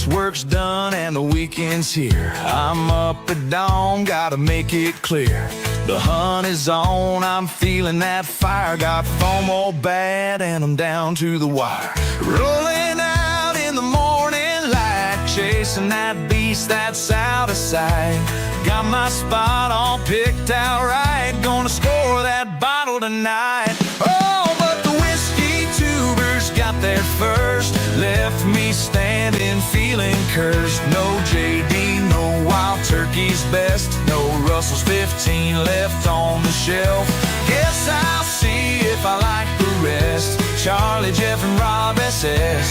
guess work's done and the weekend's here. I'm up at dawn, gotta make it clear. The hunt is on, I'm feeling that fire. Got FOMO bad and I'm down to the wire. Rolling out in the morning light, chasing that beast that's out of sight. Got my spot all picked out right, gonna score that bottle tonight. Oh, but the whiskey tubers got there first, left me standing feeling cursed. No JD, no Wild Turkey's best, no Russell's 15 left on the shelf. Guess I'll see if I like the rest. Charlie, Jeff, and Rob SS,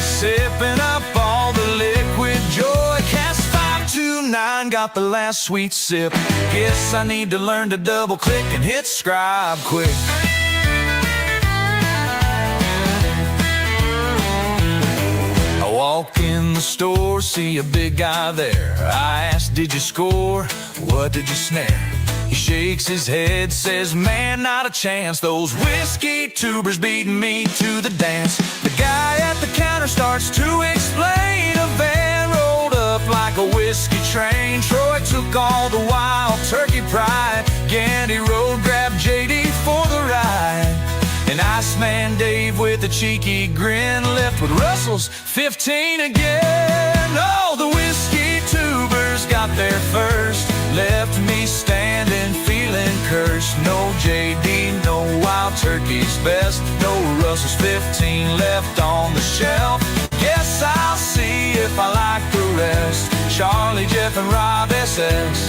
sipping up all the liquid joy. Cast 529 got the last sweet sip. Guess I need to learn to double click and hit subscribe quick. I walk in the store, see a big guy there. I ask, did you score? What did you snare? He shakes his head, says, man, not a chance. Those whiskey tubers beating me to the dance. The guy at the counter starts to explain. A van rolled up like a whiskey train. Troy took all the Wild Turkey pride. Gandy Road grabbed JD for the ride. And Iceman Dave with a cheeky grin left with Russell's 15 again. Oh, the whiskey tubers got there first, left me standing feeling cursed. No JD, no Wild Turkey's best, no Russell's 15 left on the shelf. Guess I'll see if I like the rest. Charlie, Jeff, and Rob SS,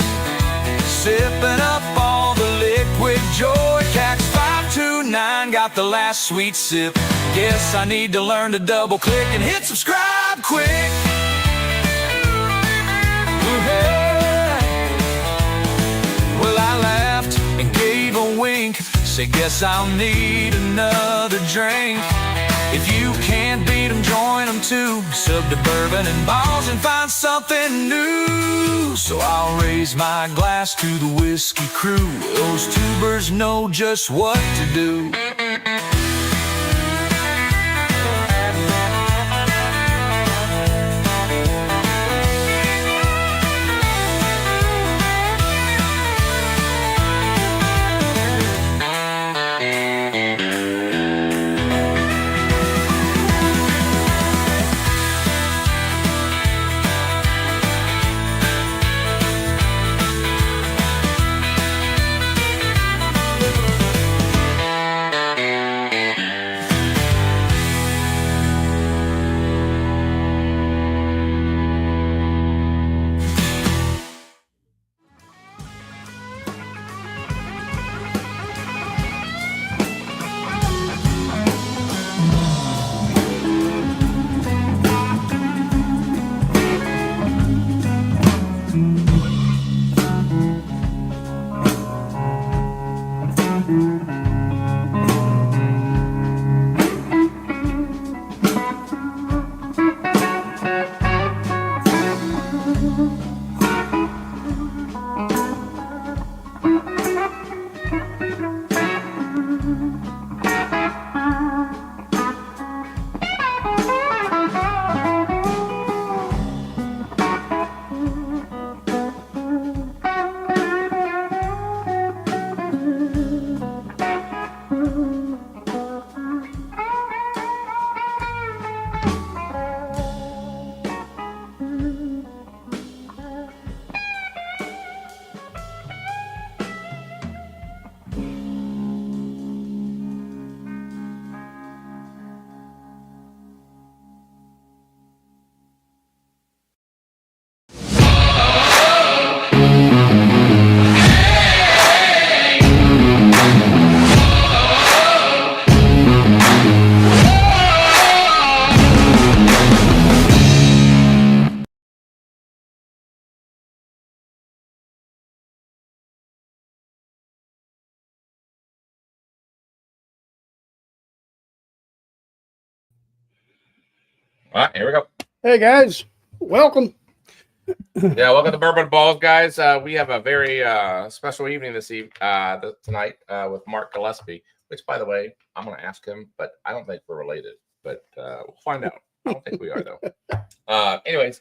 sipping up all the liquid joy. Cax 529 got the last sweet sip. Guess I need to learn to double click and hit subscribe quick. Ooh, hey. Well, I laughed and gave a wink, said guess I'll need another drink. If you can't beat them, join them too. Sub to Bourbon and Ballz and find something new. So I'll raise my glass to the whiskey crew. Those tubers know just what to do. All right, here we go. Hey guys, welcome. Yeah, welcome to Bourbon and Ballz, guys. We have a very special evening tonight with Mark Gillespie, which, by the way, I'm going to ask him, but I don't think we're related. But we'll find out. I don't think we are, though. Anyways,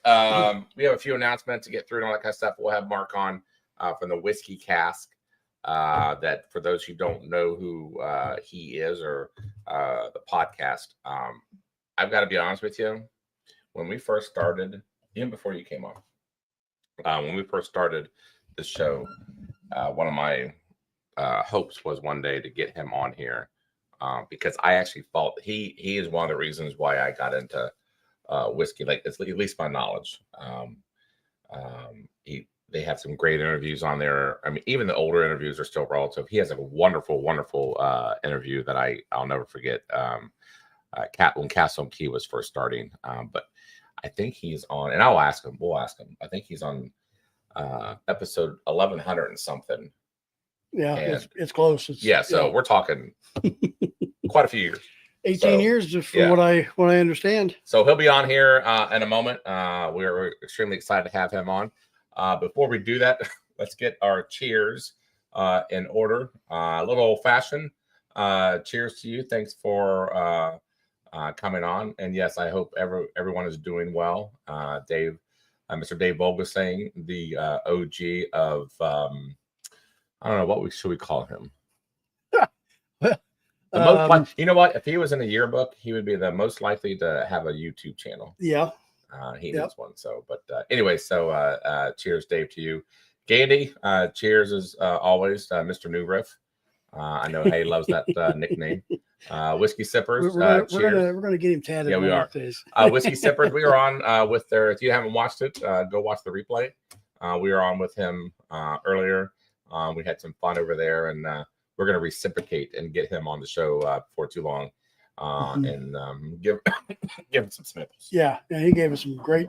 we have a few announcements to get through and all that kind of stuff. We'll have Mark on from the Whiskey Cask. That for those who don't know who he is or the podcast, I've got to be honest with you. When we first started, even before you came on, when we first started the show, one of my hopes was one day to get him on here because I actually thought he is one of the reasons why I got into whiskey, like at least my knowledge. They have some great interviews on there. I mean, even the older interviews are still relative. He has a wonderful interview that I'll never forget. When Castle and Key was first starting, but I think he's on, and I'll ask him. We'll ask him. I think he's on episode 1100 and something. Yeah, it's close. So we're talking quite a few years. 18 years, just from what I understand. So he'll be on here in a moment. We're extremely excited to have him on. Before we do that, let's get our cheers in order. A little old-fashioned. Cheers to you. Thanks for coming on. And yes, I hope everyone is doing well. Dave, Mr. Dave Volgesang, the OG of I don't know what should we call him. You know what? If he was in a yearbook, he would be the most likely to have a YouTube channel. Yeah. He needs one. So, but anyway, so cheers, Dave, to you. Gandhi, cheers as always, Mr. New Riff. I know Hay loves that nickname. Whiskey Sippers. We're gonna get him tatted. Yeah, we are. Whiskey Sippers. We are on with their. If you haven't watched it, go watch the replay. We were on with him earlier. We had some fun over there, and we're going to reciprocate and get him on the show before too long, and give him some samples. Yeah, he gave us some great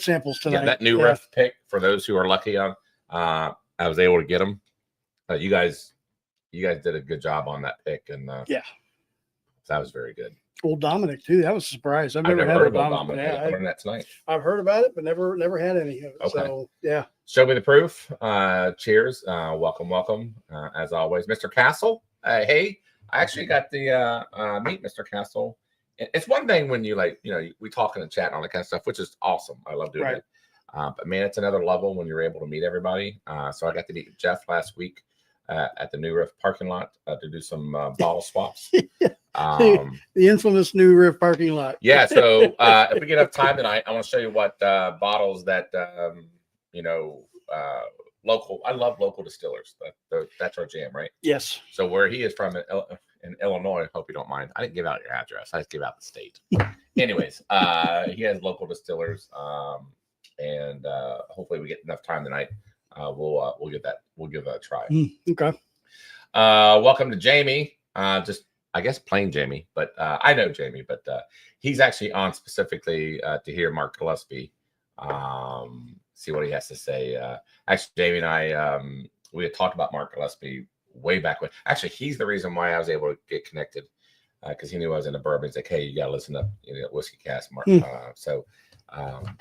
samples tonight. Yeah, that new riff pick for those who are lucky on. I was able to get them. You guys did a good job on that pick, and that was very good. Old Dominic too. That was a surprise. I've never heard about Dominic. I learned that tonight. I've heard about it, but never had any of it. Okay. So yeah. Show me the proof. Cheers. Welcome. As always, Mr. Castle. Hey, I actually got the meet Mr. Castle. It's one thing when you we talk in the chat and all that kind of stuff, which is awesome. I love doing it. But man, it's another level when you're able to meet everybody. So I got to meet Jeff last week at the New Riff parking lot to do some bottle swaps. The infamous New Riff parking lot. Yeah. So if we get enough time tonight, I want to show you what bottles that local. I love local distillers. That's our jam, right? Yes. So where he is from in Illinois, hope you don't mind. I didn't give out your address. I just gave out the state. Anyways, he has local distillers, and hopefully we get enough time tonight. We'll give that a try. Okay. Welcome to Jamie. Just I guess plain Jamie, but I know Jamie, but he's actually on specifically to hear Mark Gillespie. See what he has to say. Actually, Jamie and I we had talked about Mark Gillespie way back when. Actually, he's the reason why I was able to get connected because he knew I was in the bourbon. He's like, hey, you got to listen to Whiskey Cast, Mark.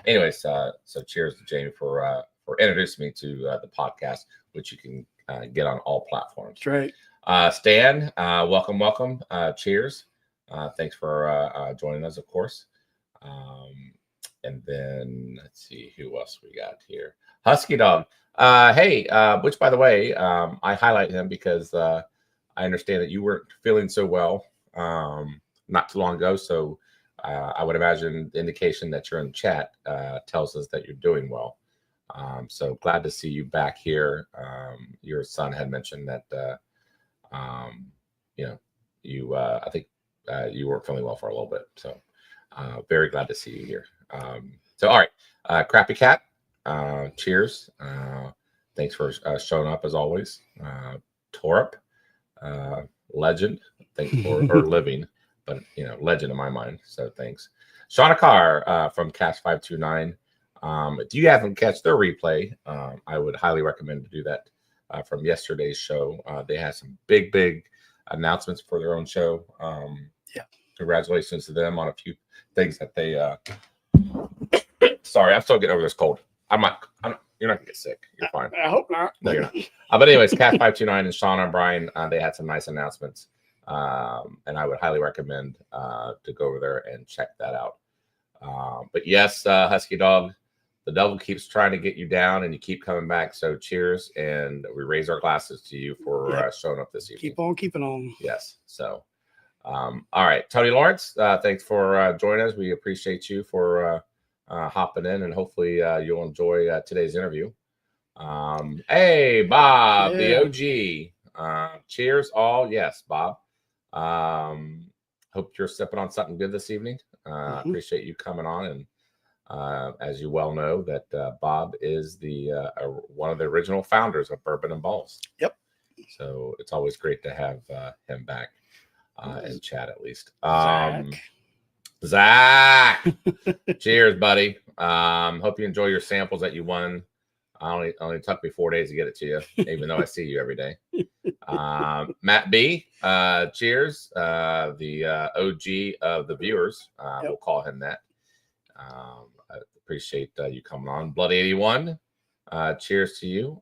Anyways, so cheers to Jamie for introducing me to the podcast, which you can get on all platforms. That's right. Stan, welcome. Cheers. Thanks for joining us, of course. And then let's see who else we got here. Husky Dog. Hey, which by the way, I highlight him because I understand that you weren't feeling so well not too long ago. So I would imagine the indication that you're in chat tells us that you're doing well. So glad to see you back here. Your son had mentioned that I think you weren't feeling well for a little bit. So very glad to see you here. So all right, Crappy Cat, cheers. Thanks for showing up as always. Torup, legend. Thanks for or living, but legend in my mind. So thanks. Shauna Carr from Cast 529. If you haven't catch their replay, I would highly recommend to do that from yesterday's show. They had some big announcements for their own show. Congratulations to them on a few things that they. Sorry, I'm still getting over this cold. You're not gonna get sick. You're fine. I hope not. No, you're not. But anyways, Cat 529 and Shauna and Brian, they had some nice announcements, and I would highly recommend to go over there and check that out. But yes, Husky Dog, the devil keeps trying to get you down, and you keep coming back. So cheers, and we raise our glasses to you for showing up this evening. Keep on keeping on. Yes. So, all right, Tony Lawrence, thanks for joining us. We appreciate you for hopping in, and hopefully you'll enjoy today's interview. Hey, Bob, the OG. Cheers, all. Yes, Bob. Hope you're sipping on something good this evening. Appreciate you coming on, and as you well know, that Bob is the one of the original founders of Bourbon and Ballz. Yep. So it's always great to have him back and chat at least. Zach. Cheers, buddy. Hope you enjoy your samples that you won. Only took me 4 days to get it to you, even though I see you every day. Matt B, cheers. The OG of the viewers. We'll call him that. I appreciate you coming on. Bloody 81, cheers to you.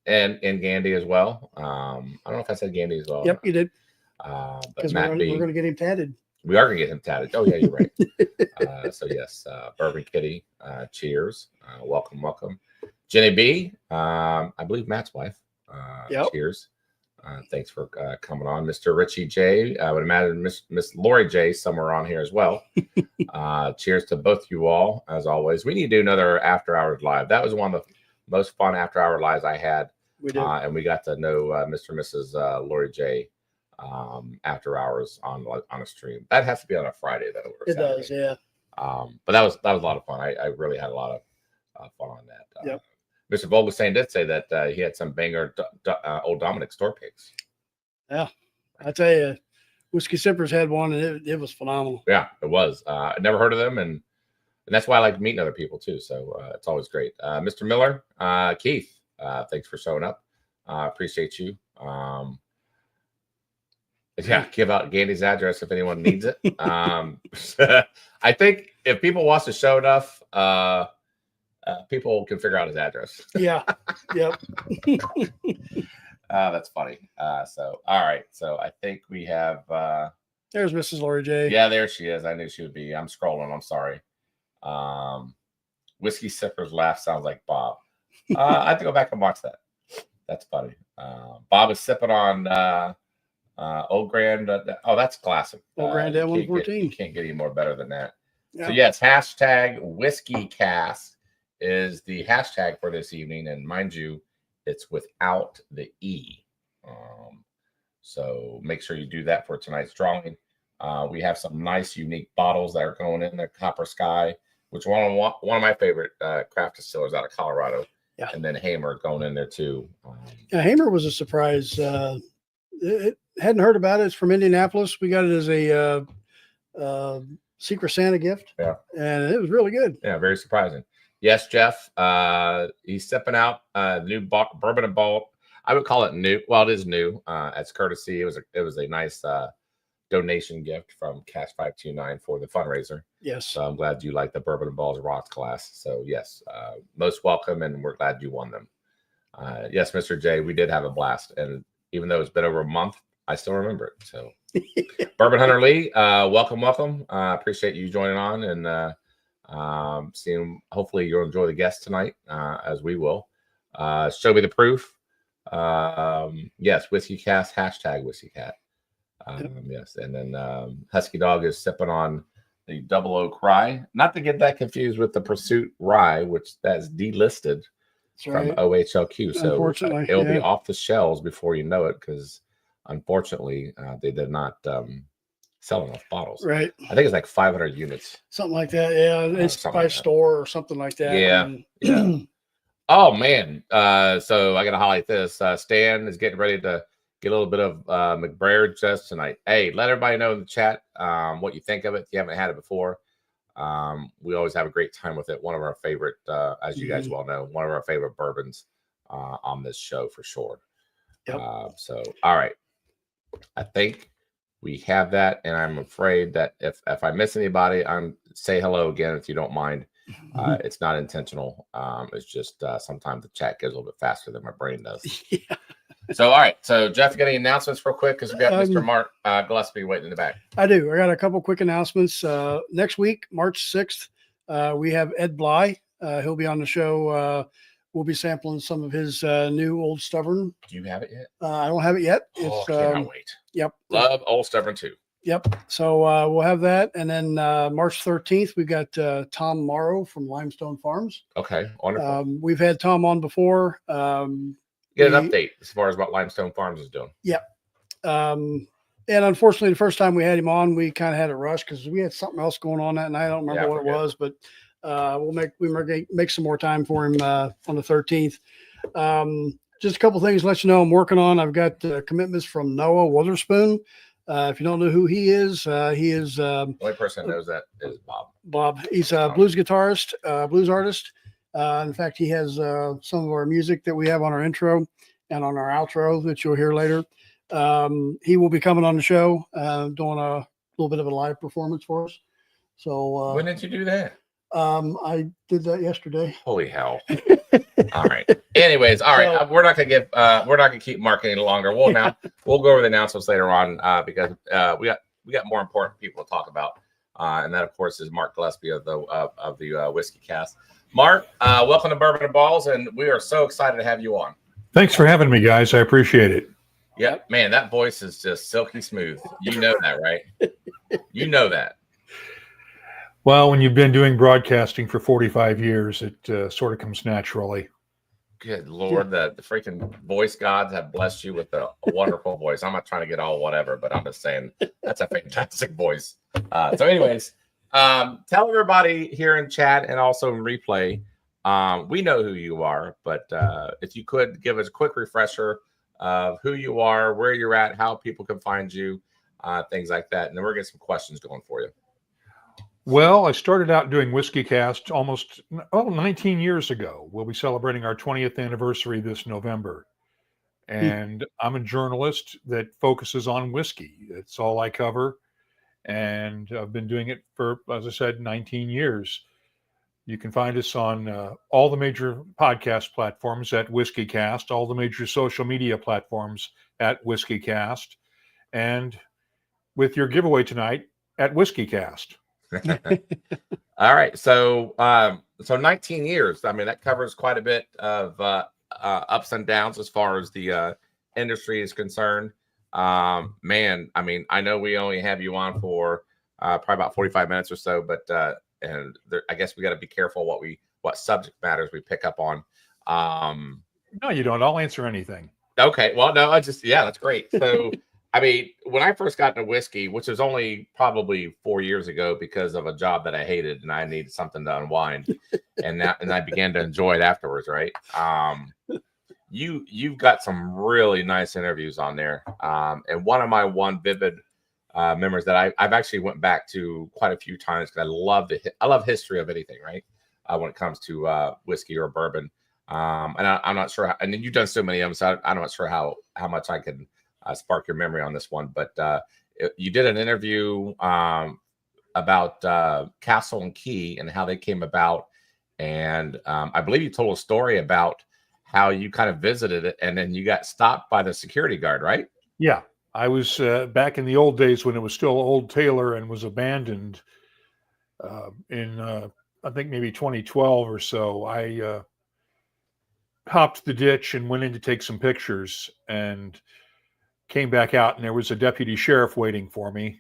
And Gandy as well. I don't know if I said Gandy as well. Yep, you did. But Matt B, we're going to get him tatted. we are going to get him tatted. Oh, yeah, you're right. So, yes, Bourbon Kitty, cheers. Welcome. Jenny B, I believe Matt's wife. Cheers. Thanks for coming on. Mr. Richie J, I would imagine Miss Lori J somewhere on here as well. Cheers to both you all, as always. We need to do another After Hours Live. That was one of the most fun After Hour Lives I had. We did. And we got to know Mr. and Mrs. Lori J after hours on a stream. That has to be on a Friday, though. It does, yeah. But that was a lot of fun. I really had a lot of fun on that. Yep. Mr. Vogelsang did say that he had some banger Old Dominic store picks. Yeah, I tell you, Whiskey Sippers had one, and it was phenomenal. Yeah, it was. I never heard of them, and that's why I like meeting other people too. So it's always great. Mr. Miller, Keith, thanks for showing up. Appreciate you. Yeah, give out Gandy's address if anyone needs it. I think if people watch the show enough, people can figure out his address. Yeah. Yep. That's funny. So, all right. So I think we have. There's Mrs. Lori J. Yeah, there she is. I knew she would be. I'm scrolling. I'm sorry. Whiskey Sipper's laugh sounds like Bob. I have to go back and watch that. That's funny. Bob is sipping on Old Grand. That's classic. Old Grand 114. You can't get any more better than that. Yeah. So yes, hashtag Whiskey Cast is the hashtag for this evening, and mind you, it's without the E. So make sure you do that for tonight's drawing. We have some nice, unique bottles that are going in the Copper Sky, which one of my favorite craft distillers out of Colorado. Yeah. And then Hamer going in there too. Yeah, Hamer was a surprise. Hadn't heard about it. It's from Indianapolis. We got it as a Secret Santa gift. Yeah. And it was really good. Yeah, very surprising. Yes, Jeff. He's stepping out new Bourbon and Ballz. I would call it new. Well, it is new. As courtesy, it was a nice donation gift from Cash 529 for the fundraiser. Yes. So I'm glad you like the Bourbon and Ballz Rocks class. So yes, most welcome, and we're glad you won them. Yes, Mr. J, we did have a blast, and even though it's been over a month, I still remember it. So Bourbon Hunter Lee, welcome. Appreciate you joining on, and seeing. Hopefully you'll enjoy the guests tonight, as we will. Show me the proof. Yes, Whiskey Cast, hashtag Whiskey Cat. Yes, and then Husky Dog is sipping on the Double Oak Rye. Not to get that confused with the Pursuit Rye, which that's delisted from OHLQ. So unfortunately, it'll be off the shelves before you know it, because unfortunately they did not sell enough bottles. Right. I think it's like 500 units. Something like that. Yeah. It's by store or something like that. Yeah. Yeah. Oh, man. So I got to highlight this. Stan is getting ready to get a little bit of McBrayer just tonight. Hey, let everybody know in the chat what you think of it if you haven't had it before. We always have a great time with it. One of our favorite, as you guys well know, one of our favorite bourbons on this show for sure. Yep. So, all right. I think we have that, and I'm afraid that if I miss anybody, say hello again if you don't mind. It's not intentional. It's just sometimes the chat goes a little bit faster than my brain does. Yeah. So, all right. So, Jeff, you got any announcements real quick? Because we got Mr. Mark Gillespie waiting in the back. I do. I got a couple quick announcements. Next week, March 6th, we have Ed Bly. He'll be on the show. We'll be sampling some of his new Old Stubborn. Do you have it yet? I don't have it yet. Oh, cannot wait. Yep. Love Old Stubborn too. Yep. So we'll have that. And then March 13th, we've got Tom Morrow from Limestone Farms. Okay. Wonderful. We've had Tom on before. Get an update as far as what Limestone Farms is doing. Yep. And unfortunately, the first time we had him on, we kind of had a rush because we had something else going on that night. I don't remember what it was, but we'll make some more time for him on the 13th. Just a couple things to let you know I'm working on. I've got commitments from Noah Witherspoon. If you don't know who he is the only person that knows that is Bob. Bob. He's a blues guitarist, blues artist. In fact, he has some of our music that we have on our intro and on our outro that you'll hear later. He will be coming on the show, doing a little bit of a live performance for us. So when did you do that? I did that yesterday. Holy hell! All right. Anyways, all right. So, we're not gonna keep Mark any longer. We'll go over the announcements later on because we got more important people to talk about, and that of course is Mark Gillespie of the Whiskey Cast. Mark, welcome to Bourbon and Ballz, and we are so excited to have you on. Thanks for having me, guys. I appreciate it. Yep, man, that voice is just silky smooth. You know that, right? You know that. Well, when you've been doing broadcasting for 45 years, it sort of comes naturally. Good Lord, the freaking voice gods have blessed you with a wonderful voice. I'm not trying to get all whatever, but I'm just saying that's a fantastic voice. So anyways, tell everybody here in chat and also in replay, we know who you are, but if you could give us a quick refresher of who you are, where you're at, how people can find you, things like that. And then we're going to get some questions going for you. Well, I started out doing Whiskey Cast almost 19 years ago. We'll be celebrating our 20th anniversary this November. And I'm a journalist that focuses on whiskey. It's all I cover. And I've been doing it for, as I said, 19 years. You can find us on all the major podcast platforms at Whiskey Cast, all the major social media platforms at Whiskey Cast, and with your giveaway tonight at Whiskey Cast. All right. So 19 years. I mean, that covers quite a bit of ups and downs as far as the industry is concerned. Man, I mean, I know we only have you on for probably about 45 minutes or so, but I guess we got to be careful what subject matters we pick up on. No, you don't. I'll answer anything. Okay. Well, no, that's great. So, I mean, when I first got into whiskey, which was only probably 4 years ago because of a job that I hated and I needed something to unwind, and I began to enjoy it afterwards, right? You've got some really nice interviews on there, and one of my vivid memories that I've actually went back to quite a few times because I love history of anything, right? When it comes to whiskey or bourbon, and I'm not sure. And you've done so many of them, so I'm not sure how much I can spark your memory on this one, but you did an interview about Castle and Key and how they came about, and I believe you told a story about how you kind of visited it and then you got stopped by the security guard, right? Yeah, I was back in the old days when it was still Old Taylor and was abandoned in I think maybe 2012 or so. I hopped the ditch and went in to take some pictures and came back out, and there was a deputy sheriff waiting for me.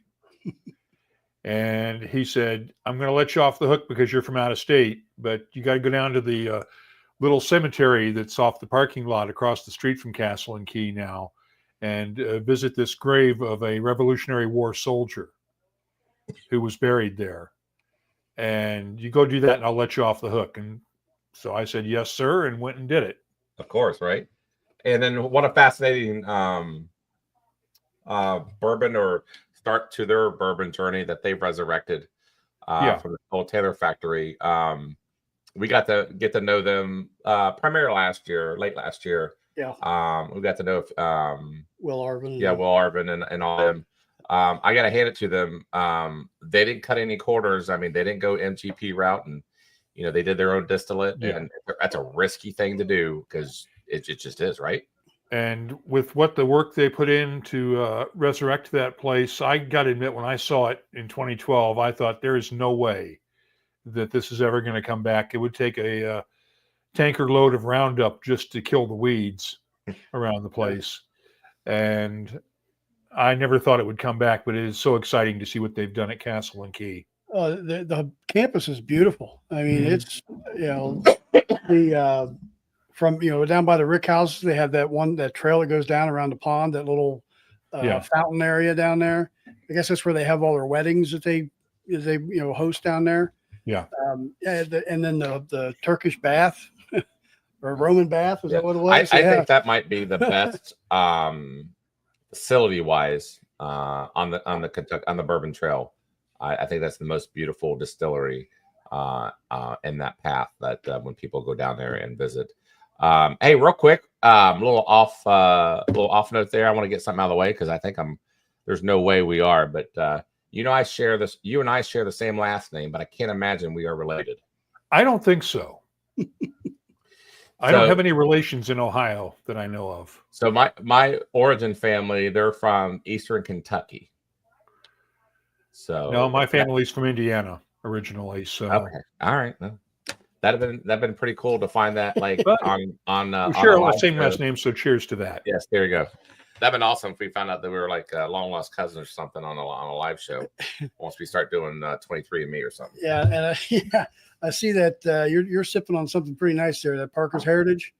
And he said, "I'm going to let you off the hook because you're from out of state, but you got to go down to the little cemetery that's off the parking lot across the street from Castle and Key now and visit this grave of a Revolutionary War soldier who was buried there. And you go do that and I'll let you off the hook." And so I said, "Yes, sir," and went and did it. Of course, right? And then what a fascinating bourbon or start to their bourbon journey that they've resurrected from the Old Taylor factory. We got to get to know them primarily late last year. Yeah. We got to know Will Arvin. Yeah, Will Arvin and all them. I got to hand it to them. They didn't cut any corners. I mean, they didn't go MGP route, and they did their own distillate, and that's a risky thing to do because it just is, right? And with what the work they put in to resurrect that place, I got to admit, when I saw it in 2012, I thought there is no way that this is ever going to come back. It would take a tanker load of Roundup just to kill the weeds around the place. And I never thought it would come back, but it is so exciting to see what they've done at Castle and Key. The campus is beautiful. I mean, it's, from, down by the Rick House, they have that trail that goes down around the pond, that little fountain area down there. I guess that's where they have all their weddings that they host down there. Yeah. And then the Turkish bath or Roman bath, is that what it was? I think that might be the best facility wise on the Bourbon Trail. I think that's the most beautiful distillery in that path that when people go down there and visit. Hey, real quick, a little off note there. I want to get something out of the way because I think there's no way we are, but you and I share the same last name, but I can't imagine we are related. I don't think so. I don't have any relations in Ohio that I know of. So my origin family, they're from Eastern Kentucky. So no, my family's from Indiana originally. So okay, all right. No. That'd been pretty cool to find that, like on we share the same last name, so cheers to that. Yes, there you go. That'd been awesome if we found out that we were like long lost cousins or something on a live show. Once we start doing 23andMe or something. Yeah, and I see that you're sipping on something pretty nice there. That Parker's Heritage.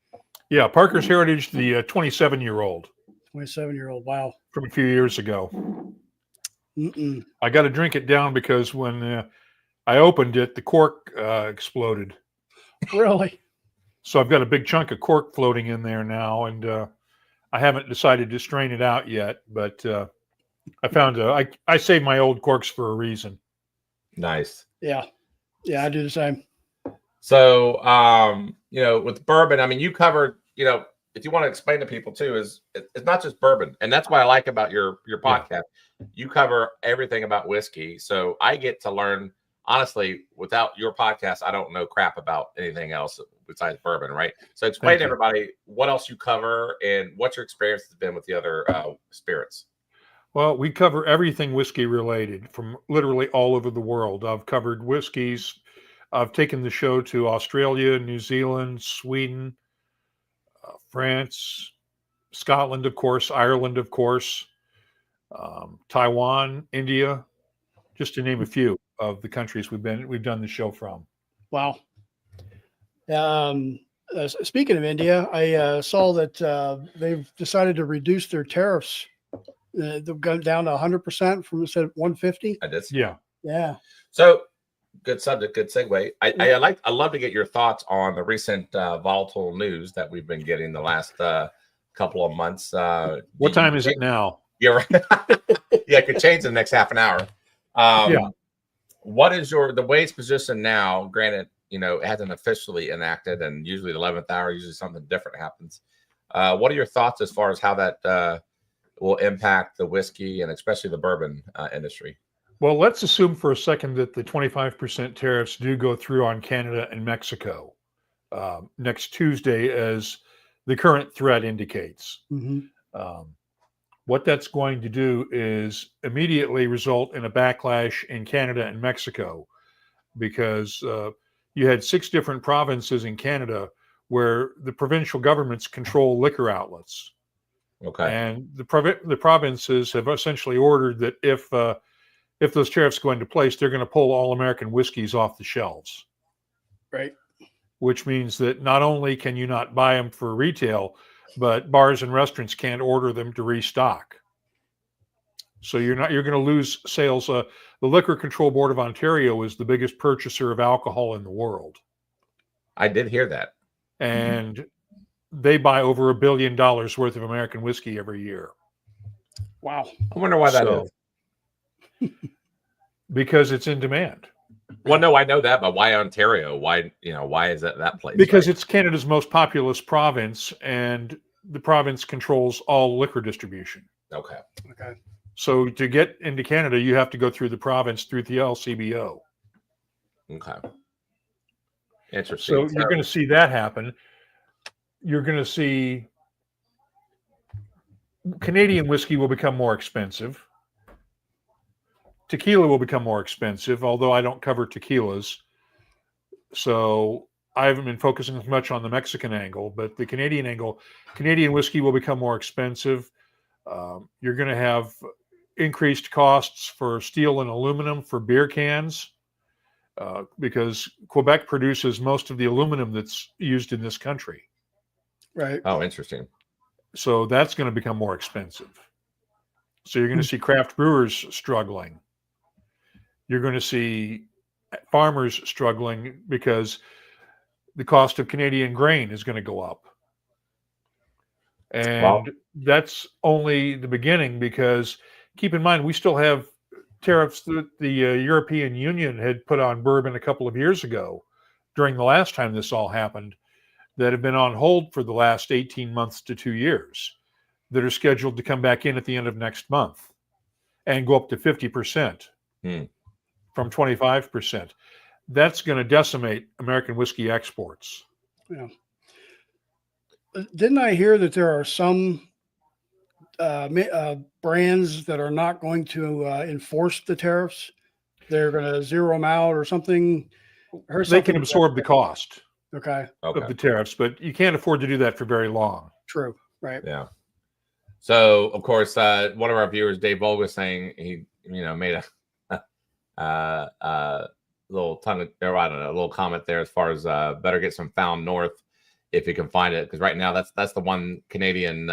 Yeah, Parker's Heritage, the 27-year-old. 27-year-old. Wow. From a few years ago. I got to drink it down because when I opened it, the cork exploded. Really? So I've got a big chunk of cork floating in there now, and I haven't decided to strain it out yet. But I found I saved my old corks for a reason. Nice. Yeah, I do the same. So with bourbon, I mean, you covered. If you want to explain to people too, it's not just bourbon, and that's what I like about your podcast. Yeah. You cover everything about whiskey, so I get to learn. Honestly, without your podcast, I don't know crap about anything else besides bourbon, right? So explain to everybody what else you cover and what your experience has been with the other spirits. Well, we cover everything whiskey related from literally all over the world. I've covered whiskeys. I've taken the show to Australia, New Zealand, Sweden, France, Scotland, of course, Ireland, of course, Taiwan, India, just to name a few of the countries we've done the show from. Wow. Speaking of India, I saw that they've decided to reduce their tariffs. They've gone down to 100% from instead of 150. I did. Yeah. So good subject, good segue. I love to get your thoughts on the recent volatile news that we've been getting the last couple of months. What time is it now? Yeah, right. Yeah, it could change in the next half an hour. What is the way it's positioned now? Granted, it hasn't officially enacted, and usually the 11th hour, usually something different happens. What are your thoughts as far as how that will impact the whiskey and especially the bourbon industry? Well, let's assume for a second that the 25% tariffs do go through on Canada and Mexico next Tuesday, as the current threat indicates. Mm-hmm. What that's going to do is immediately result in a backlash in Canada and Mexico, because you had 6 different provinces in Canada where the provincial governments control liquor outlets. Okay. And the provinces have essentially ordered that if those tariffs go into place, they're going to pull all American whiskeys off the shelves. Right. Which means that not only can you not buy them for retail, but bars and restaurants can't order them to restock. So you're going to lose sales. The Liquor Control Board of Ontario is the biggest purchaser of alcohol in the world. I did hear that. And they buy over $1 billion worth of American whiskey every year. Wow. I wonder why that is. Because it's in demand. Well, no, I know that, but why Ontario? Why is that place? Because it's Canada's most populous province, and the province controls all liquor distribution. Okay. So to get into Canada, you have to go through the province, through the LCBO. Okay. Interesting. So you're going to see that happen. You're going to see Canadian whiskey will become more expensive. Tequila will become more expensive, although I don't cover tequilas. So I haven't been focusing as much on the Mexican angle, but the Canadian angle, Canadian whiskey will become more expensive. You're going to have increased costs for steel and aluminum for beer cans because Quebec produces most of the aluminum that's used in this country. Right. Oh, interesting. So that's going to become more expensive. So you're going to see craft brewers struggling. You're going to see farmers struggling because the cost of Canadian grain is going to go up. And that's only the beginning, because keep in mind, we still have tariffs that the European Union had put on bourbon a couple of years ago during the last time this all happened that have been on hold for the last 18 months to 2 years that are scheduled to come back in at the end of next month and go up to 50% from 25%. That's going to decimate American whiskey exports. Yeah. Didn't I hear that there are some brands that are not going to enforce the tariffs? They're going to zero them out or something. They can absorb the cost of the tariffs, but you can't afford to do that for very long. True. Right. Yeah. So, of course, one of our viewers, Dave Volk, was saying he, made a little little comment there as far as better get some Found North if you can find it, because right now that's the one Canadian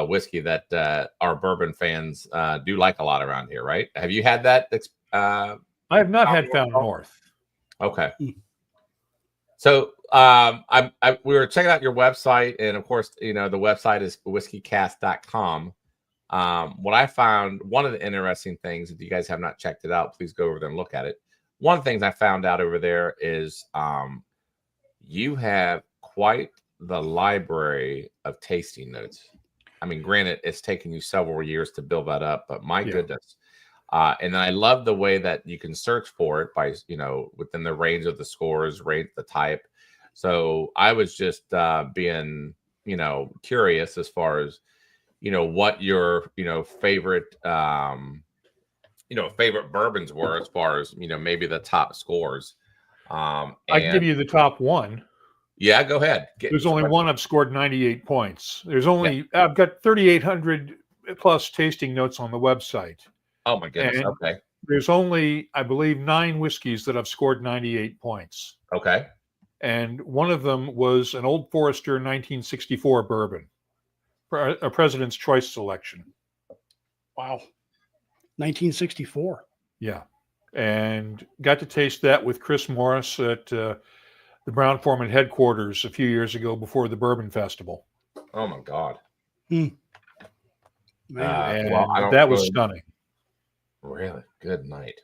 whiskey that our bourbon fans do like a lot around here, right? Have you had that? I have not had Found North. Okay. So we were checking out your website, and of course, the website is whiskeycast.com. What I found, one of the interesting things, if you guys have not checked it out, please go over there and look at it. One of the things I found out over there is you have quite the library of tasting notes. I mean, granted, it's taken you several years to build that up, but my goodness. And I love the way that you can search for it by, within the range of the scores, rate the type. So I was just being, curious as far as, what your, favorite, favorite bourbons were as far as, maybe the top scores. I can give you the top one. Yeah, go ahead. There's only one I've scored 98 points. There's only, I've got 3,800 plus tasting notes on the website. Oh my goodness. And okay. There's only, I believe, 9 whiskeys that I've scored 98 points. Okay. And one of them was an Old Forester 1964 bourbon, a President's Choice selection. Wow. 1964. Yeah. And got to taste that with Chris Morris at the Brown-Forman headquarters a few years ago before the Bourbon Festival. Oh my God. Man. That was stunning. Really? Good night.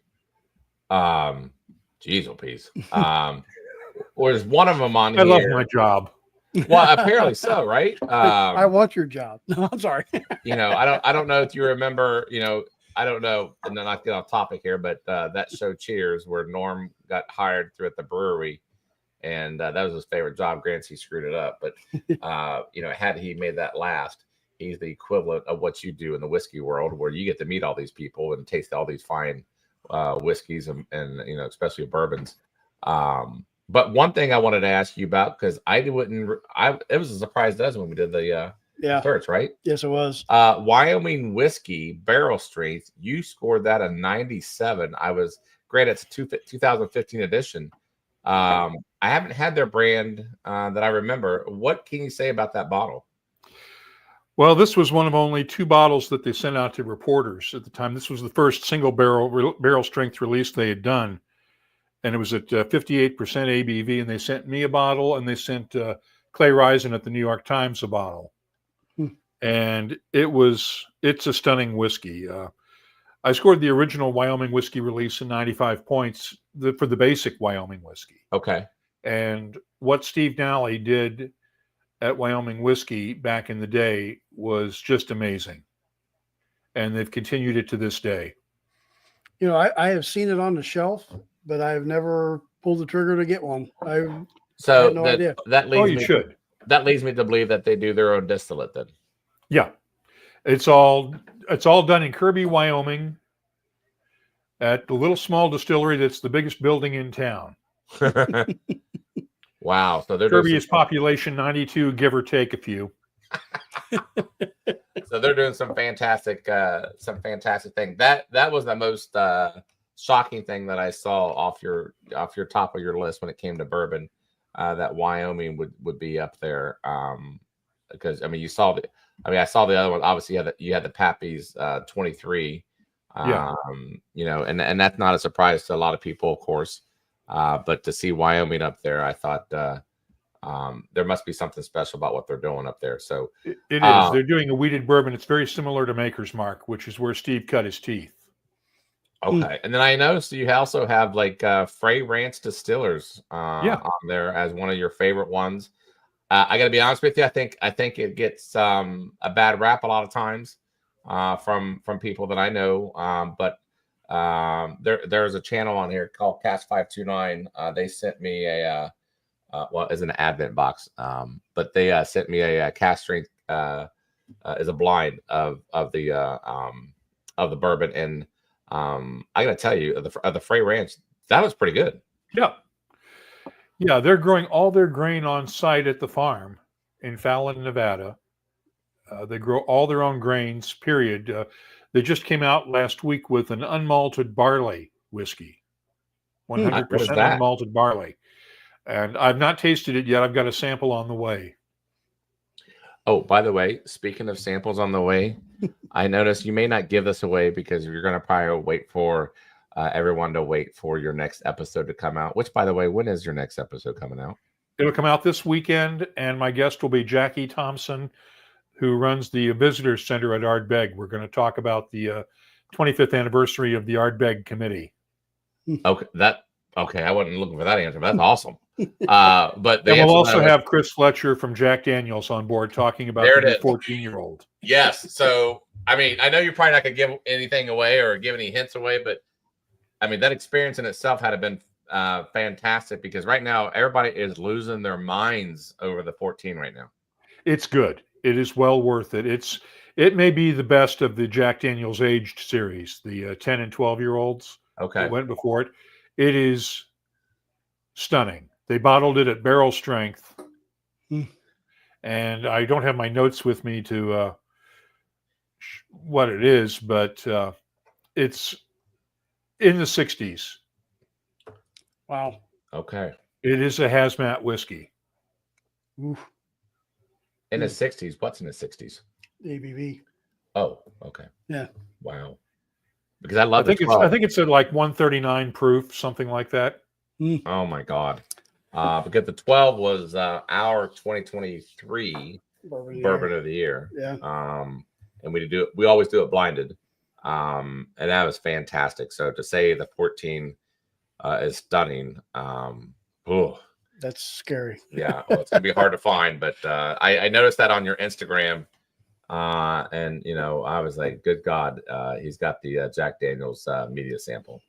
Geez, Peace. Was one of them on I here? love my job. Well, apparently so, right? I want your job. No, I'm sorry. I don't know if you remember, I don't know, and then I get off topic here, but that show Cheers, where Norm got hired through at the brewery, and that was his favorite job. Granted, he screwed it up, but had he made that last, he's the equivalent of what you do in the whiskey world, where you get to meet all these people and taste all these fine whiskeys and especially bourbons. But one thing I wanted to ask you about, because it was a surprise to us when we did the search, right? Yes, it was. Wyoming whiskey barrel strength. You scored that a 97. Granted, it's a 2015 edition. I haven't had their brand that I remember. What can you say about that bottle? Well, this was one of only 2 bottles that they sent out to reporters at the time. This was the first single barrel strength release they had done. And it was at 58% ABV. And they sent me a bottle, and they sent Clay Risen at the New York Times a bottle. And it's a stunning whiskey. I scored the original Wyoming whiskey release in 95 points for the basic Wyoming whiskey. Okay. And what Steve Nally did at Wyoming whiskey back in the day was just amazing. And they've continued it to this day. I have seen it on the shelf, but I've never pulled the trigger to get one. I had no idea. That leads me to believe that they do their own distillate then. Yeah. It's all done in Kirby, Wyoming, at the little small distillery that's the biggest building in town. Wow. So they're Kirby doing is population 92, give or take a few. so they're doing some fantastic thing. That was the most shocking thing that I saw off your top of your list when it came to bourbon. That Wyoming would be up there. Because I mean, I saw the other one. Obviously, you had the Pappy's 23. Yeah. You know, and that's not a surprise to a lot of people, of course. But to see Wyoming up there, I thought there must be something special about what they're doing up there. So it is. They're doing a wheated bourbon. It's very similar to Maker's Mark, which is where Steve cut his teeth. Okay, and then I noticed you also have like Frey Ranch Distillers on there as one of your favorite ones. I got to be honest with you. I think it gets a bad rap a lot of times from people that I know. But there's a channel on here called Cast 529. They sent me a as an Advent box, but they sent me a cast strength as a blind of the bourbon, and I got to tell you, of the Frey Ranch, that was pretty good. Yeah. Yeah, they're growing all their grain on site at the farm in Fallon, Nevada. They grow all their own grains, period. They just came out last week with an unmalted barley whiskey, 100% unmalted barley. And I've not tasted it yet. I've got a sample on the way. Oh, by the way, speaking of samples on the way, I noticed you may not give this away because you're going to probably wait for everyone to wait for your next episode to come out, which, by the way, when is your next episode coming out? It'll come out this weekend, and my guest will be Jackie Thompson, who runs the Visitors Center at Ardbeg. We're going to talk about the 25th anniversary of the Ardbeg Committee. Okay, I wasn't looking for that answer, but that's awesome. But we'll also have Chris Fletcher from Jack Daniels on board talking about the 14-year-old. Yes. So, I mean, I know you're probably not going to give anything away or give any hints away, but I mean, that experience in itself had been fantastic, because right now everybody is losing their minds over the 14 right now. It's good. It is well worth it. It may be the best of the Jack Daniels aged series, the 10 and 12-year-olds. Okay. That went before it. It is stunning. They bottled it at barrel strength. And I don't have my notes with me to what it is, but it's in the 60s. Wow. Okay. It is a hazmat whiskey. Oof. In the 60s? What's in the 60s? ABV. Oh, okay. Yeah. Wow. Because I think it's at like 139 proof, something like that. Oh my God. Because the 12 was our 2023 Bourbon of the Year. Yeah. And we always do it blinded. And that was fantastic. So to say the 14 is stunning. That's scary. Yeah. Well, it's gonna be hard to find, but I noticed that on your Instagram. And I was like, good God, he's got the Jack Daniels media sample.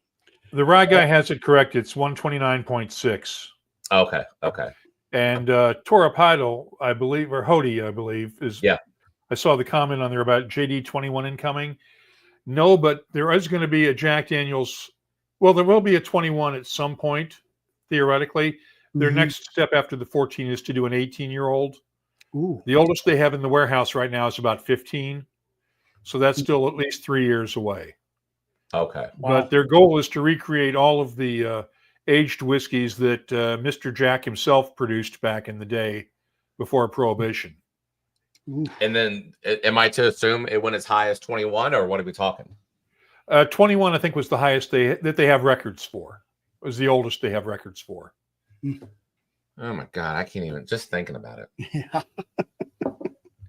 The rye guy has it correct. It's 129.6. Okay. And Torapidal, I believe, or Hody, I believe, is. Yeah. I saw the comment on there about JD 21 incoming. No, but there is going to be a Jack Daniels. Well, there will be a 21 at some point, theoretically. Their next step after the 14 is to do an 18-year-old. Ooh. The oldest they have in the warehouse right now is about 15. So that's still at least 3 years away. Okay. But their goal is to recreate all of the aged whiskeys that Mr. Jack himself produced back in the day before Prohibition. Ooh. And then am I to assume it went as high as 21, or what are we talking? 21, I think, was the highest that they have records for. It was the oldest they have records for. Oh my God, I can't even just thinking about it. Yeah.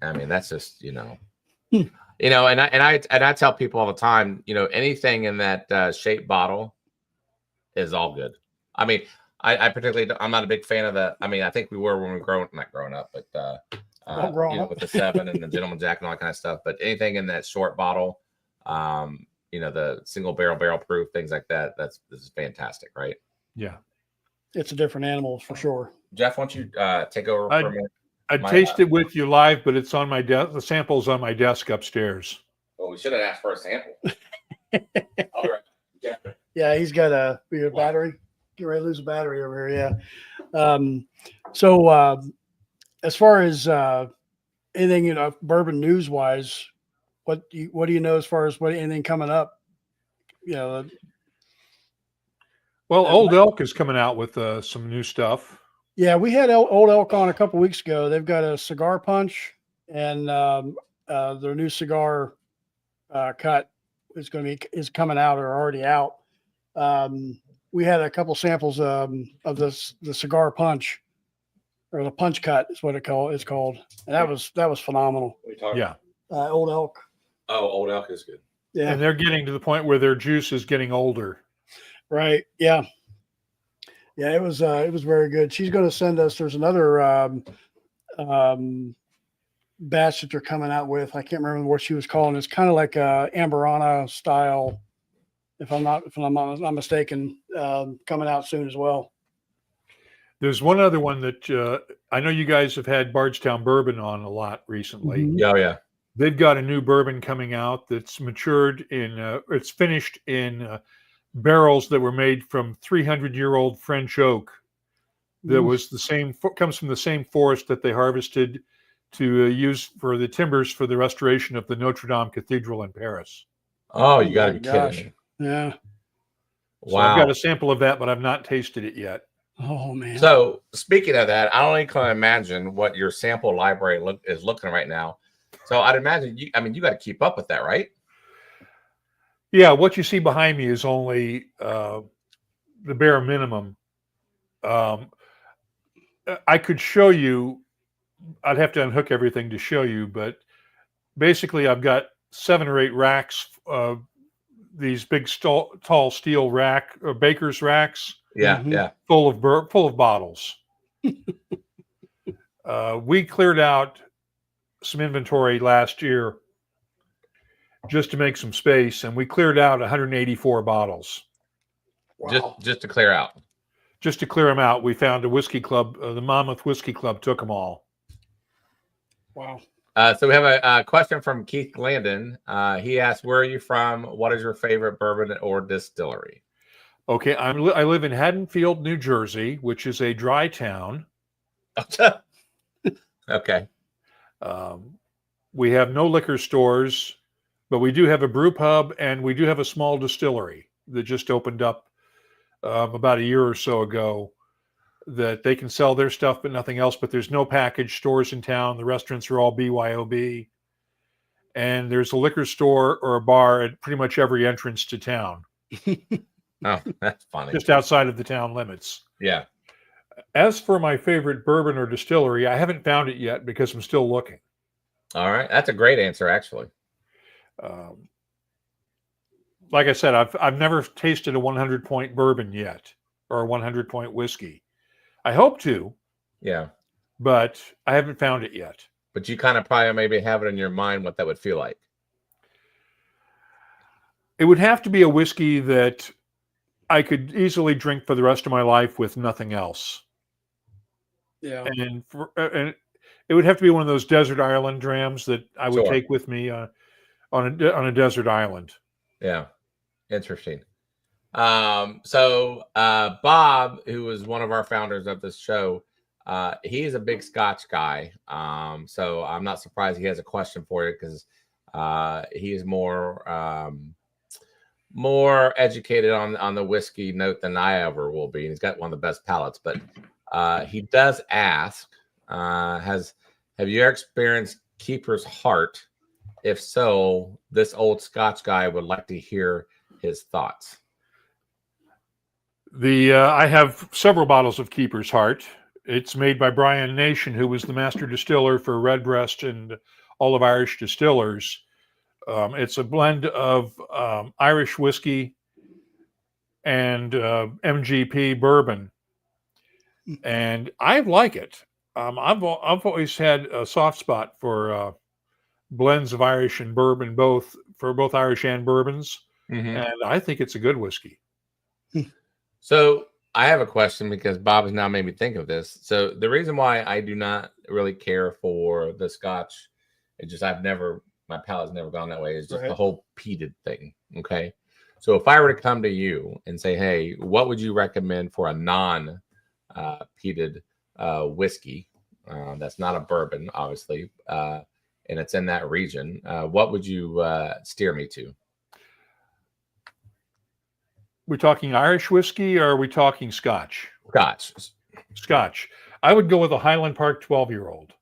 I mean, that's just and I tell people all the time, anything in that shape bottle is all good. I mean, I particularly, I'm not a big fan of the. I mean, I think we were when we were not growing up, but with the 7 and the Gentleman Jack and all that kind of stuff. But anything in that short bottle, the single barrel proof, things like that. This is fantastic, right? Yeah. It's a different animal for sure. Jeff, why don't you take over for a minute? I'd taste it with you live, but it's on my desk. The sample's on my desk upstairs. Well, we should have asked for a sample. I'll be right back. Yeah, he's got a battery. Get ready to lose a battery over here. Yeah. So as far as anything, bourbon news wise, what do you know as far as anything coming up? Well, Old Elk is coming out with some new stuff. Yeah, we had Old Elk on a couple weeks ago. They've got a cigar punch, and their new cigar cut is coming out or already out. We had a couple samples of the cigar punch, or the punch cut is what it's called, and that was phenomenal. Yeah, Old Elk. Oh, Old Elk is good. Yeah, and they're getting to the point where their juice is getting older. Right. Yeah. Yeah. It was very good. She's going to send us. There's another batch that they're coming out with. I can't remember what she was calling. It's kind of like a Amberana style, if I'm not mistaken, coming out soon as well. There's one other one that I know you guys have had Bardstown Bourbon on a lot recently. Mm-hmm. Oh yeah. They've got a new bourbon coming out that's matured in. It's finished in barrels that were made from 300-year-old French oak. That was the same. Comes from the same forest that they harvested to use for the timbers for the restoration of the Notre Dame Cathedral in Paris. Oh, you got to be kidding me. Yeah. So I've got a sample of that, but I've not tasted it yet. Oh man. So speaking of that, I only can imagine what your sample library is looking right now. So I'd imagine you got to keep up with that, right? Yeah, what you see behind me is only the bare minimum. I could show you. I'd have to unhook everything to show you, but basically I've got 7 or 8 racks of these big tall steel baker's racks. Yeah, Mm-hmm. yeah. Full of bottles. We cleared out some inventory last year just to make some space, and we cleared out 184 bottles. Wow. Just to clear out. Just to clear them out, we found a whiskey club. The Monmouth Whiskey Club took them all. Wow. So we have a question from Keith Glandon. He asked, "Where are you from? What is your favorite bourbon or distillery?" Okay, I live in Haddonfield, New Jersey, which is a dry town. Okay. We have no liquor stores, but we do have a brew pub, and we do have a small distillery that just opened up about a year or so ago, that they can sell their stuff but nothing else. But there's no package stores in town. The restaurants are all BYOB, and there's a liquor store or a bar at pretty much every entrance to town. Oh, that's funny. Just outside of the town limits. Yeah. As for my favorite bourbon or distillery, I haven't found it yet because I'm still looking. All right. That's a great answer, actually. Like I said, I've never tasted a 100-point bourbon yet, or a 100-point whiskey. I hope to. Yeah. But I haven't found it yet. But you kind of probably maybe have it in your mind what that would feel like. It would have to be a whiskey that I could easily drink for the rest of my life with nothing else. Yeah. And it would have to be one of those desert island drams that I would take with me on a desert island. Yeah. Interesting. So Bob, who was one of our founders of this show, he's a big Scotch guy. So I'm not surprised he has a question for you, because he is more educated on the whiskey note than I ever will be. And he's got one of the best palates, but he does ask, have you ever experienced Keeper's Heart? If so, this old Scotch guy would like to hear his thoughts. I have several bottles of Keeper's Heart. It's made by Brian Nation, who was the master distiller for Redbreast and all of Irish distillers. It's a blend of Irish whiskey and MGP bourbon, and I like it. I've always had a soft spot for blends of Irish and bourbon, both Irish and bourbons, and I think it's a good whiskey. So I have a question because Bob has now made me think of this. So the reason why I do not really care for the Scotch, my palate's never gone that way, is just the whole peated thing. Okay. So if I were to come to you and say, hey, what would you recommend for a non-peated whiskey? That's not a bourbon, obviously, and it's in that region. What would you steer me to? We're talking Irish whiskey, or are we talking Scotch? Scotch. Scotch. I would go with a Highland Park 12-year-old.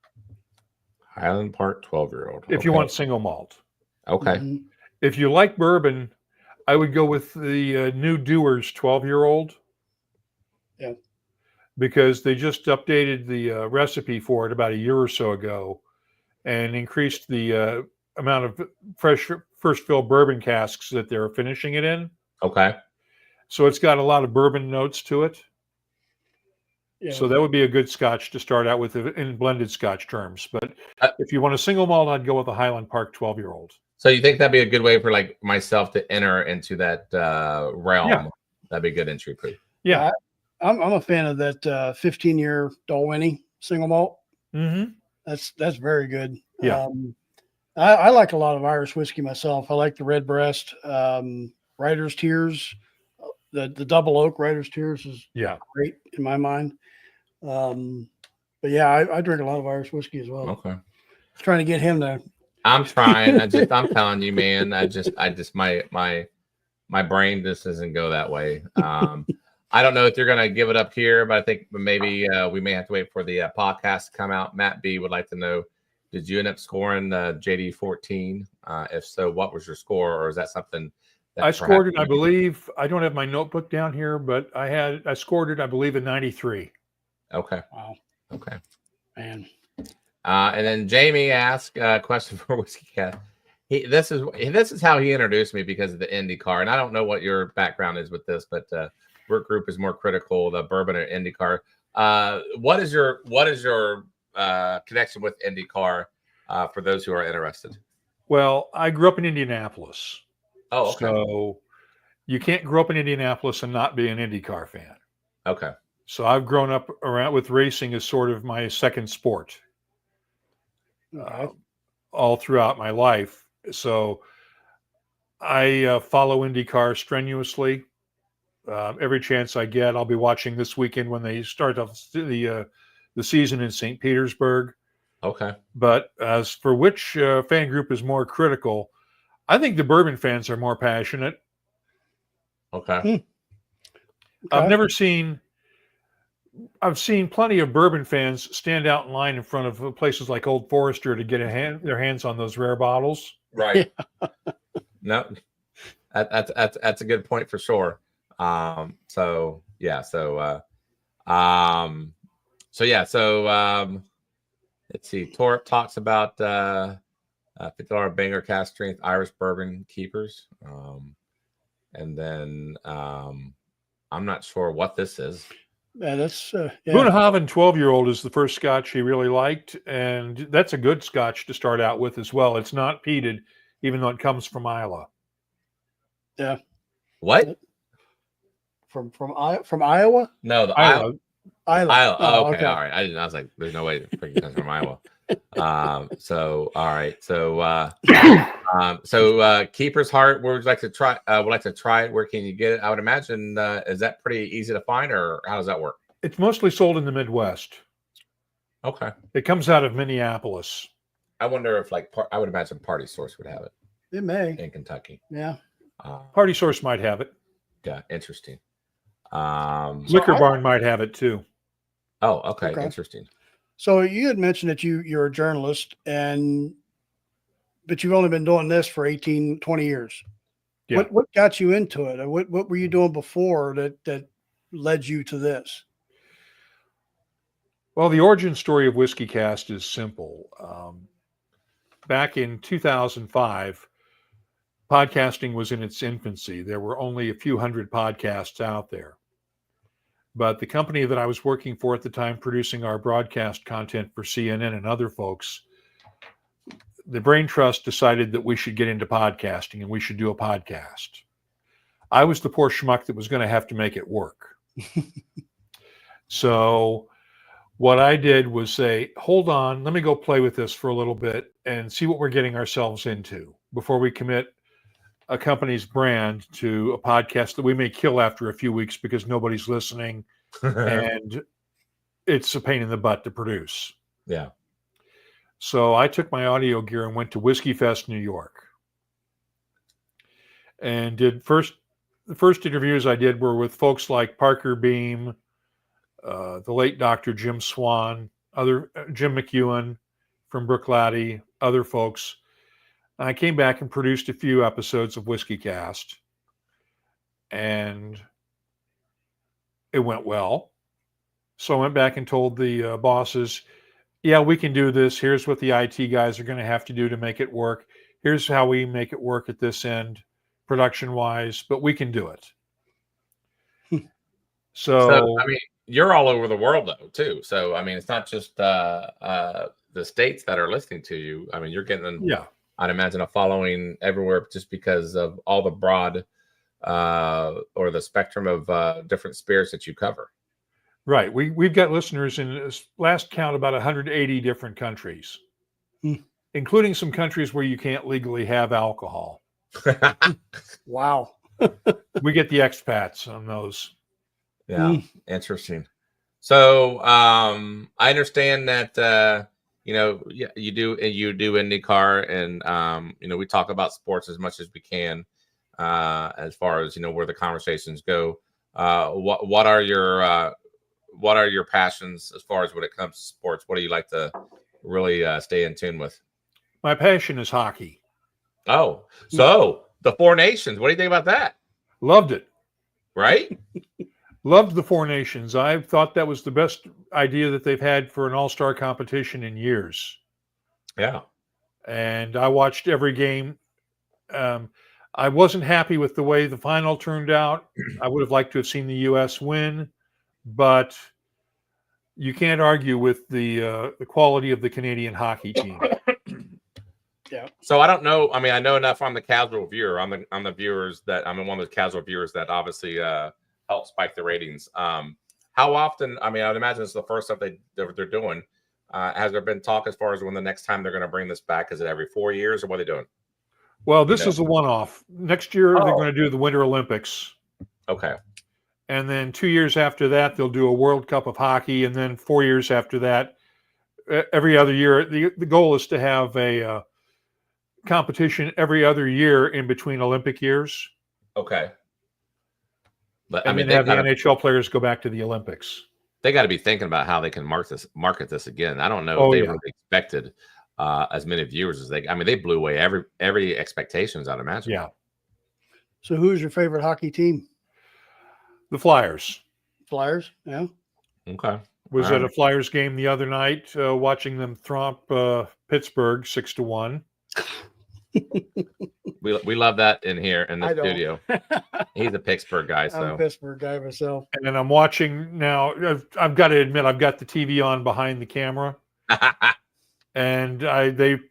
Highland Park 12-year-old. If you want single malt. Okay. Mm-hmm. If you like bourbon, I would go with the New Dewar's 12-year-old. Yeah. Because they just updated the recipe for it about a year or so ago and increased the amount of fresh first fill bourbon casks that they're finishing it in. Okay. So it's got a lot of bourbon notes to it. Yeah. So that would be a good Scotch to start out with in blended Scotch terms. But if you want a single malt, I'd go with a Highland Park 12-year-old. So you think that'd be a good way for like myself to enter into that realm? Yeah. That'd be a good entry point. Yeah. I'm a fan of that 15-year Dalwhinnie single malt. Mm-hmm. That's very good. Yeah. I like a lot of Irish whiskey myself. I like the Redbreast, Writer's Tears, the double oak Writer's Tears is great in my mind. But yeah, I drink a lot of Irish whiskey as well. Okay. Trying to get him to. I'm trying. I'm telling you, man. My brain just doesn't go that way. I don't know if you're going to give it up here, but I think maybe we may have to wait for the podcast to come out. Matt B would like to know, did you end up scoring JD 14? If so, what was your score, or is that something that I scored it, I believe. I don't have my notebook down here, but I scored it, I believe, in 93. Okay. Wow. Okay. Man. And then Jamie asked a question for Whiskey Cat. This is how he introduced me because of the IndyCar, and I don't know what your background is with this, but work group is more critical of the bourbon or IndyCar. What is your connection with IndyCar for those who are interested? Well, I grew up in Indianapolis. Oh, okay. So you can't grow up in Indianapolis and not be an IndyCar fan. Okay. So I've grown up around with racing as sort of my second sport all throughout my life. So I follow IndyCar strenuously. Every chance I get, I'll be watching this weekend when they start off the season in St. Petersburg. Okay. But as for which fan group is more critical, I think the bourbon fans are more passionate. Okay. I've seen plenty of bourbon fans stand out in line in front of places like Old Forester to get their hands on those rare bottles. Right. No, that's a good point for sure. Let's see. Torp talks about $50 banger cast strength Irish bourbon keepers. And then I'm not sure what this is. Yeah, that's Bunnahabhain 12-year-old is the first Scotch he really liked, and that's a good Scotch to start out with as well. It's not peated, even though it comes from Islay. Yeah. What? From Iowa? No, the Islay. Iowa. Oh, okay. All right. I was like, there's no way it freaking comes from Iowa. So all right. So Keeper's Heart, would like to try it. Where can you get it? I would imagine is that pretty easy to find, or how does that work? It's mostly sold in the Midwest. Okay. It comes out of Minneapolis. I wonder if I would imagine Party Source would have it. It may. In Kentucky. Yeah. Party Source might have it. Yeah, interesting. Liquor Barn might have it too. Oh, okay. Interesting. So you had mentioned that you're a journalist, but you've only been doing this for 18, 20 years. Yeah. What got you into it? What were you doing before that led you to this? Well, the origin story of Whiskey Cast is simple. Back in 2005, podcasting was in its infancy. There were only a few hundred podcasts out there. But the company that I was working for at the time, producing our broadcast content for CNN and other folks, the Brain Trust decided that we should get into podcasting and we should do a podcast. I was the poor schmuck that was going to have to make it work. So what I did was say, hold on, let me go play with this for a little bit and see what we're getting ourselves into before we commit a company's brand to a podcast that we may kill after a few weeks because nobody's listening and it's a pain in the butt to produce. Yeah. So I took my audio gear and went to Whiskey Fest, New York, and the first interviews I did were with folks like Parker Beam, the late Dr. Jim Swan, Jim McEwen from Brookladdy, other folks. I came back and produced a few episodes of Whiskey Cast, and it went well. So I went back and told the bosses, yeah, we can do this. Here's what the IT guys are going to have to do to make it work. Here's how we make it work at this end, production-wise, but we can do it. So, I mean, you're all over the world, though, too. So, I mean, it's not just the states that are listening to you. I mean, you're getting, I'd imagine, a following everywhere just because of all the broad or the spectrum of different spirits that you cover. Right. We've got listeners in this last count about 180 different countries, including some countries where you can't legally have alcohol. Wow. Mm-hmm. We get the expats on those. Yeah. Interesting. So I understand that you do IndyCar, and we talk about sports as much as we can as far as where the conversations go. What are your passions as far as when it comes to sports? What do you like to really stay in tune with? My passion is hockey. Oh, so the Four Nations. What do you think about that? Loved it. Right? Loved the Four Nations. I thought that was the best idea that they've had for an all-star competition in years. Yeah. And I watched every game. I wasn't happy with the way the final turned out. I would have liked to have seen the U.S. win, but you can't argue with the quality of the Canadian hockey team. Yeah. So I don't know. I mean, I know enough. I'm the casual viewer. I'm the viewers that I'm one of the casual viewers that obviously help spike the ratings. How often? I mean, I would imagine it's the first stuff they're doing. Has there been talk as far as when the next time they're going to bring this back? Is it every 4 years, or what are they doing? Well, this is a one-off. Next year they're going to do the Winter Olympics. Okay. And then 2 years after that, they'll do a World Cup of hockey. And then 4 years after that, every other year. The goal is to have a competition every other year in between Olympic years. Okay. But I mean, have the NHL players go back to the Olympics. They got to be thinking about how they can market this again. I don't know if they really expected as many viewers as they. I mean, they blew away every expectations, I'd imagine. Yeah. So, who's your favorite hockey team? The Flyers. Flyers. Yeah. Okay. Was at a Flyers game the other night, watching them thump Pittsburgh 6-1. We love that in here in the studio. He's a Pittsburgh guy, so I'm a Pittsburgh guy myself. And then I'm watching now. I've got to admit, I've got the TV on behind the camera, and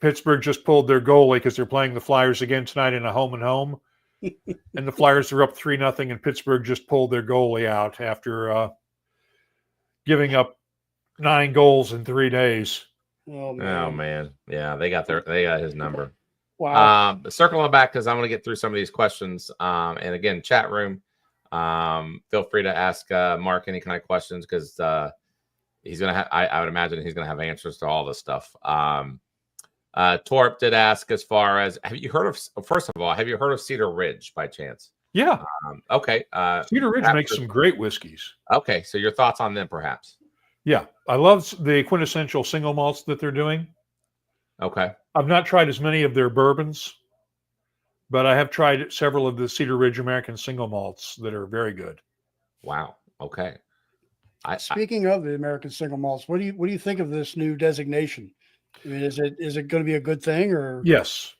Pittsburgh just pulled their goalie because they're playing the Flyers again tonight in a home and home, and the Flyers are up 3-0, and Pittsburgh just pulled their goalie out after giving up 9 goals in 3 days. Oh man. Yeah, they got his number. Wow. Circling back because I'm going to get through some of these questions. And again, chat room, feel free to ask Mark any kind of questions because he's going to have, I would imagine he's going to have answers to all this stuff. Torp did ask as far as, have you heard of Cedar Ridge by chance? Yeah. Okay. Cedar Ridge makes some great whiskeys. Okay. So your thoughts on them, perhaps? Yeah. I love the quintessential single malts that they're doing. Okay. I've not tried as many of their bourbons, but I have tried several of the Cedar Ridge American single malts that are very good. Wow. Okay. Speaking of the American single malts, what do you think of this new designation? I mean, is it going to be a good thing or? Yes.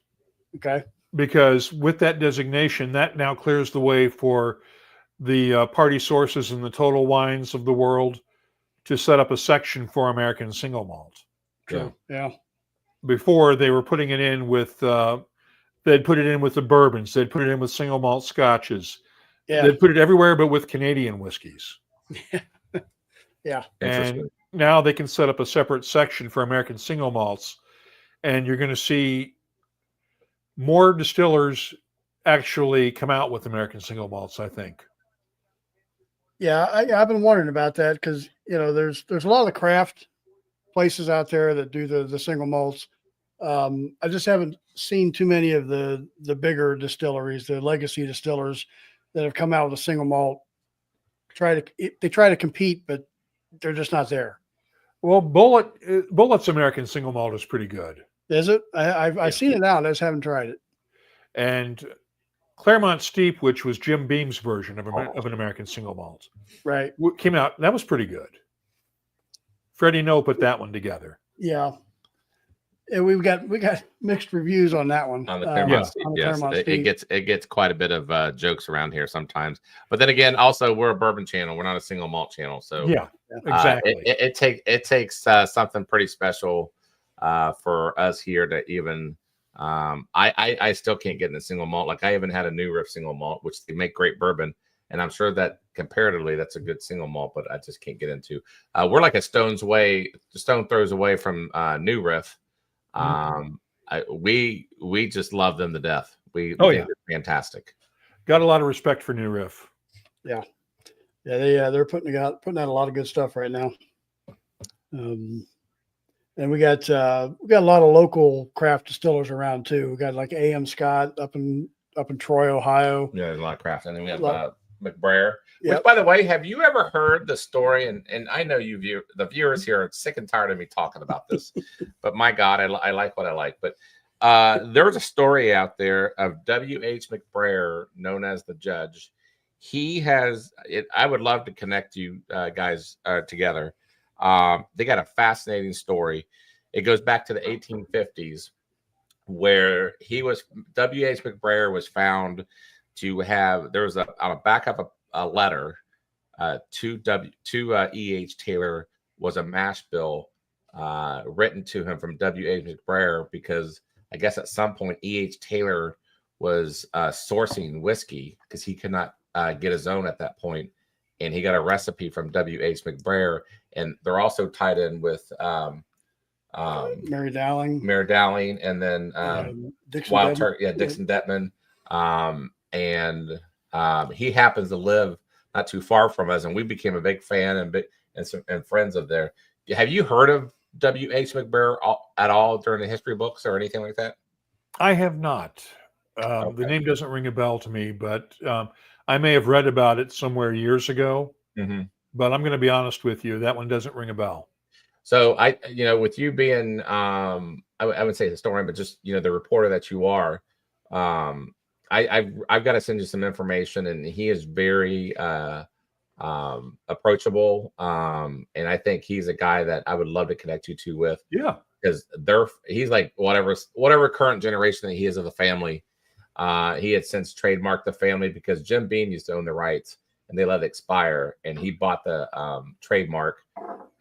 Okay. Because with that designation, that now clears the way for the party sources and the Total Wines of the world to set up a section for American single malt. True. Yeah. Before they were putting it in with, they'd put it in with the bourbons. They'd put it in with single malt scotches. Yeah. They'd put it everywhere but with Canadian whiskeys. Yeah. Interesting. And now they can set up a separate section for American single malts, and you're going to see more distillers actually come out with American single malts, I think. Yeah, I've been wondering about that because there's a lot of the craft places out there that do the single malts. I just haven't seen too many of the bigger distilleries, the legacy distillers that have come out with a single malt. They try to compete, but they're just not there. Well, Bulleit's American single malt is pretty good. Is it? I've seen it out. I just haven't tried it. And Claremont Steep, which was Jim Beam's version of an American single malt, Right. came out. That was pretty good. Freddie Noe put that one together. Yeah. And we got mixed reviews on that one. On the Claremont Steep, on the yes. Claremont It gets quite a bit of jokes around here sometimes. But then again, also we're a bourbon channel. We're not a single malt channel. So yeah, exactly. It takes something pretty special for us here to even. I still can't get in a single malt. Like I even had a New Riff single malt, which they make great bourbon, and I'm sure that comparatively that's a good single malt, but I just can't get into. We're like a stone throws away from New Riff. We just love them to death. We think they're fantastic. Got a lot of respect for New Riff. Yeah, they're putting out a lot of good stuff right now. And we got a lot of local craft distillers around too. We got like A.M. Scott up in Troy, Ohio. Yeah, there's a lot of craft, and then we have McBrayer. Yep. Which, by the way, have you ever heard the story? And I know the viewers here are sick and tired of me talking about this, but my God, I like what I like. But there's a story out there of W.H. McBrayer, known as the Judge. He has it. I would love to connect you guys together. They got a fascinating story. It goes back to the 1850s, where W.H. McBrayer was found to have. There was on the back of a letter to E.H. Taylor was a mash bill written to him from W.H. McBrayer, because I guess at some point E.H. Taylor was sourcing whiskey because he could not get his own at that point, and he got a recipe from W.H. McBrayer, and they're also tied in with Mary Dowling, and then Dixon Dixon Detman, and he happens to live not too far from us, and we became a big fan and friends of there. Have you heard of W.H. McBrayer at all during the history books or anything like that? I have not. Okay. The name doesn't ring a bell to me, but I may have read about it somewhere years ago. Mm-hmm. But I'm going to be honest with you, that one doesn't ring a bell. So with you being, I wouldn't say historian, but just the reporter that you are, I've got to send you some information, and he is very approachable, and I think he's a guy that I would love to connect you two with. Yeah, because he's like whatever current generation that he is of the family. He had since trademarked the family because Jim Beam used to own the rights, and they let it expire, and he bought the trademark.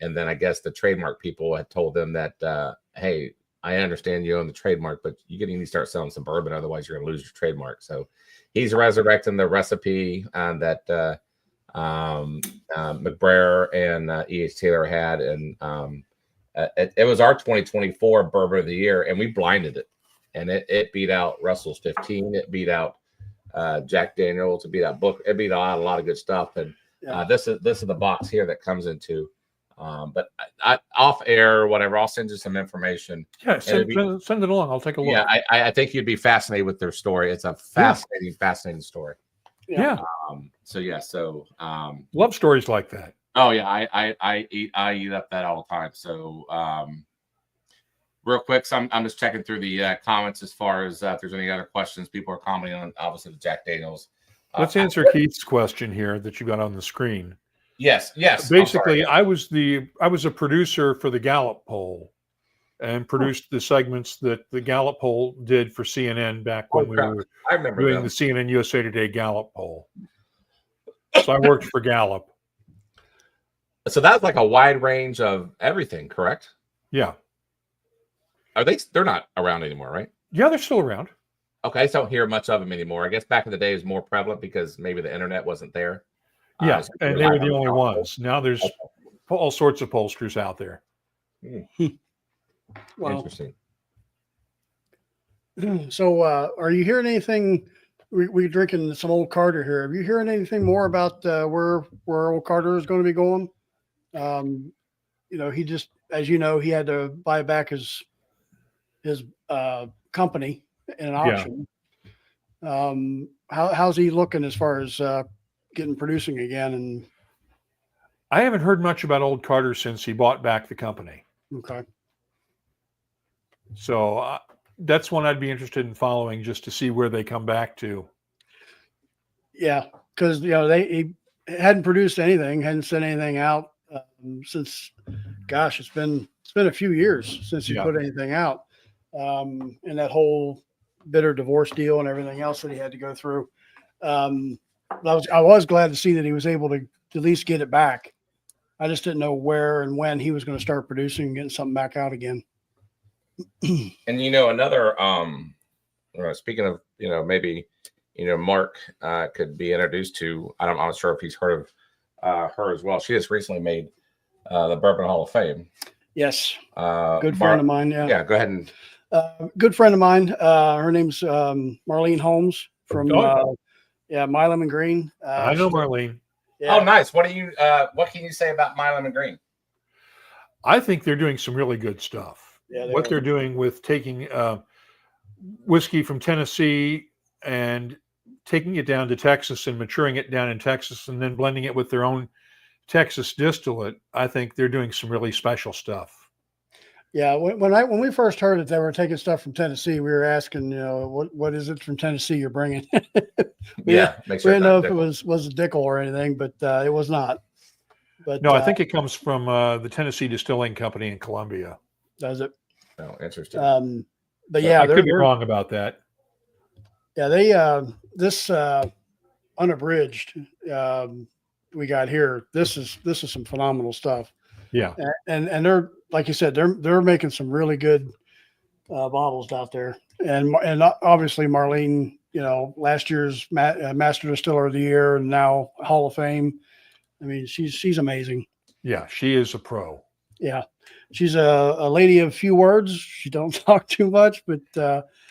And then I guess the trademark people had told them that, hey, I understand you own the trademark, but you're going to need to start selling some bourbon, otherwise you're going to lose your trademark. So he's resurrecting the recipe that McBrayer and E.H. Taylor had, and it was our 2024 Bourbon of the Year, and we blinded it, and it beat out Russell's 15. It beat out Jack Daniels. It beat out It beat out a lot of good stuff, and this is the box here that comes into. But I off air or whatever, I'll send you some information. Yeah, send it along. I'll take a look. Yeah, I think you'd be fascinated with their story. It's a fascinating story. Yeah. Love stories like that. Oh yeah, I eat up that all the time. So real quick, so I'm just checking through the comments as far as if there's any other questions. People are commenting on obviously the Jack Daniels. Let's answer Keith's question here that you got on the screen. Yes. Basically, I was a producer for the Gallup poll, and produced the segments that the Gallup poll did for CNN back when we were doing the CNN USA Today Gallup poll. So I worked for Gallup. So that's like a wide range of everything, correct? Yeah. They're not around anymore, right? Yeah, they're still around. Okay, I just don't hear much of them anymore. I guess back in the day it was more prevalent because maybe the internet wasn't there. Yeah, So and they were the only ones. Now there's Okay. all sorts of upholsterers out there. Well, Interesting. so are you hearing anything? We're drinking some old Carter here. Are you hearing anything more about where old Carter is going to be going? He just, as you know, he had to buy back his company in an auction. How's he looking as far as getting producing again? And I haven't heard much about old Carter since he bought back the company. okay, So that's one I'd be interested in following, just to see where they come back to. yeah, because he hadn't produced anything, hadn't sent anything out since, gosh, it's been a few years since he put anything out, and that whole bitter divorce deal and everything else that he had to go through. I was glad to see that he was able to at least get it back. I just didn't know where and when he was going to start producing and getting something back out again. And another speaking of maybe Mark could be introduced to. I'm not sure if he's heard of her as well. She just recently made the Bourbon Hall of Fame. Yes, good friend of mine. Yeah, go ahead and good friend of mine. Her name's Marlene Holmes from My Lemon Green. I know Marlene. Yeah. Oh, nice. What can you say about My Lemon Green? I think they're doing some really good stuff. Yeah, they're doing with taking whiskey from Tennessee and taking it down to Texas and maturing it down in Texas and then blending it with their own Texas distillate. I think they're doing some really special stuff. Yeah, when we first heard that they were taking stuff from Tennessee, we were asking, what is it from Tennessee you're bringing? we didn't know if it was a Dickel or anything, but it was not. But no, I think it comes from the Tennessee Distilling Company in Columbia. Does it? Oh, interesting. But yeah, I could be wrong about that. Yeah, they this unabridged we got here. This is some phenomenal stuff. Yeah, and they're, like you said, they're making some really good bottles out there. And obviously Marlene, last year's Master Distiller of the Year and now Hall of Fame. I mean, she's amazing. Yeah, she is a pro. Yeah, she's a lady of few words. She don't talk too much, but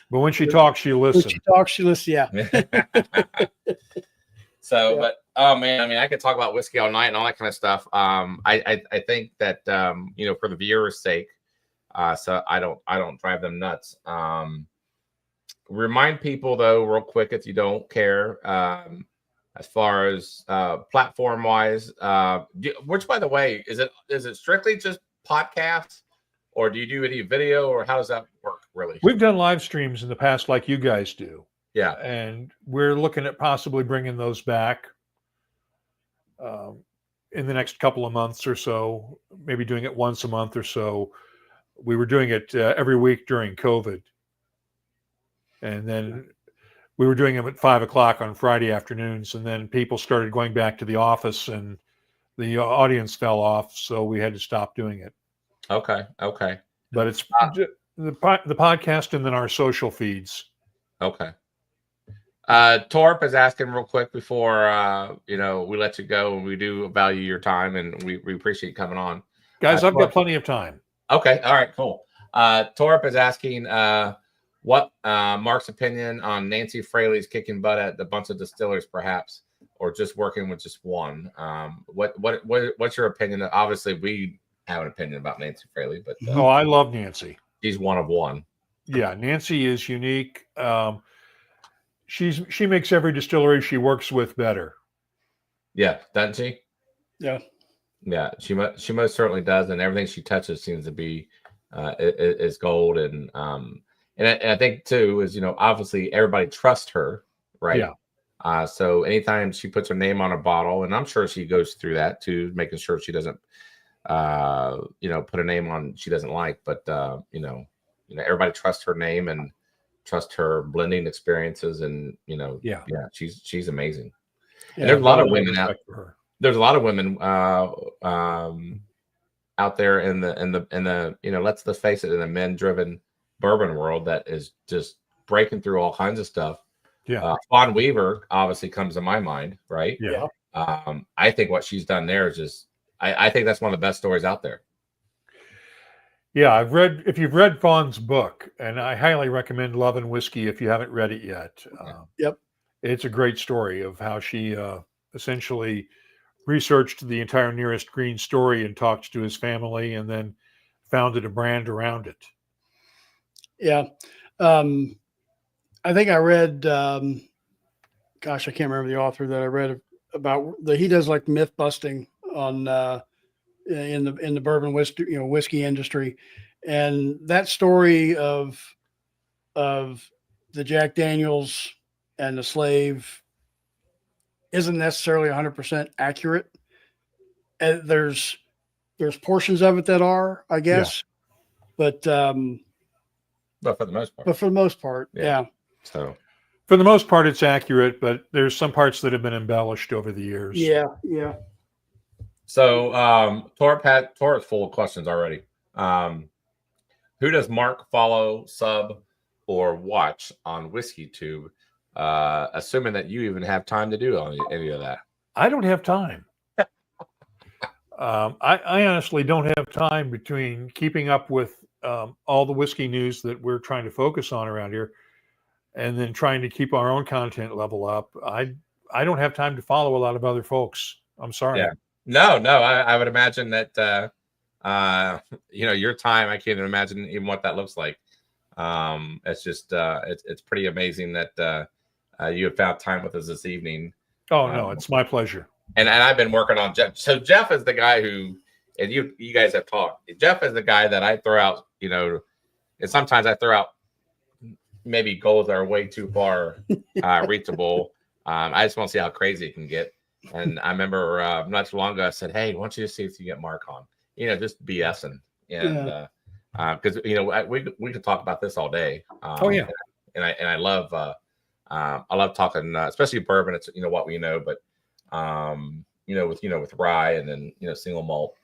when she talks, she listens. When she talks, she listens. Yeah. So, but oh man, I mean, I could talk about whiskey all night and all that kind of stuff. I think that for the viewers' sake, so I don't drive them nuts. Remind people though, real quick, if you don't care, as far as platform wise, which by the way, is it strictly just podcasts, or do you do any video, or how does that work really? We've done live streams in the past, like you guys do. Yeah, and we're looking at possibly bringing those back in the next couple of months or so, maybe doing it once a month or so. We were doing it every week during COVID. And then we were doing them at 5:00 on Friday afternoons. And then people started going back to the office and the audience fell off. So we had to stop doing it. Okay. But it's the podcast and then our social feeds. Okay. Torp is asking real quick before we let you go, and we do value your time and we appreciate you coming on. Guys, I've got plenty of time. Okay, all right, cool. Torp is asking what Mark's opinion on Nancy Fraley's kicking butt at a bunch of distillers, perhaps, or just working with just one. What's your opinion? Obviously, we have an opinion about Nancy Fraley, but I love Nancy. She's one of one. Yeah, Nancy is unique. She makes every distillery she works with better. Yeah, doesn't she? Yeah. Yeah, she most certainly does, and everything she touches seems to be is gold. And I think too is obviously everybody trusts her, right? Yeah. So anytime she puts her name on a bottle, and I'm sure she goes through that too, making sure she doesn't put a name on she doesn't like, but everybody trusts her name and trust her blending experiences, and she's amazing. Yeah, and there's a lot of women out. There's a lot of women out there in the let's face it, in the men-driven bourbon world that is just breaking through all kinds of stuff. Yeah, Fawn Weaver obviously comes to my mind, right? Yeah. I think what she's done there is just, I think that's one of the best stories out there. Yeah, if you've read Fawn's book, and I highly recommend Love and Whiskey if you haven't read it yet. Yep. It's a great story of how she essentially researched the entire Nearest Green story and talked to his family and then founded a brand around it. Yeah. I think I read, gosh, I can't remember the author that I read about that. He does like myth busting on, in the bourbon whiskey industry. And that story of the Jack Daniels and the slave isn't necessarily 100% accurate. And there's portions of it that are, I guess, but for the most part, yeah. So for the most part, it's accurate, but there's some parts that have been embellished over the years. Yeah. So Tor's full of questions already. Who does Mark follow, sub, or watch on WhiskeyTube? Assuming that you even have time to do any of that. I don't have time. I honestly don't have time between keeping up with all the whiskey news that we're trying to focus on around here and then trying to keep our own content level up. I don't have time to follow a lot of other folks. I'm sorry. Yeah. No. I would imagine that, your time, I can't even imagine even what that looks like. It's just, it's pretty amazing that you have found time with us this evening. Oh, no, it's my pleasure. And I've been working on Jeff. So Jeff is the guy who, and you guys have talked. Jeff is the guy that I throw out, and sometimes I throw out maybe goals that are way too far reachable. I just want to see how crazy it can get. And I remember not too long ago, I said, "Hey, why don't you just see if you get Mark on? Just BSing." And because we could talk about this all day. Oh yeah. And I love talking, especially bourbon. It's what we know, but with rye and then single malt,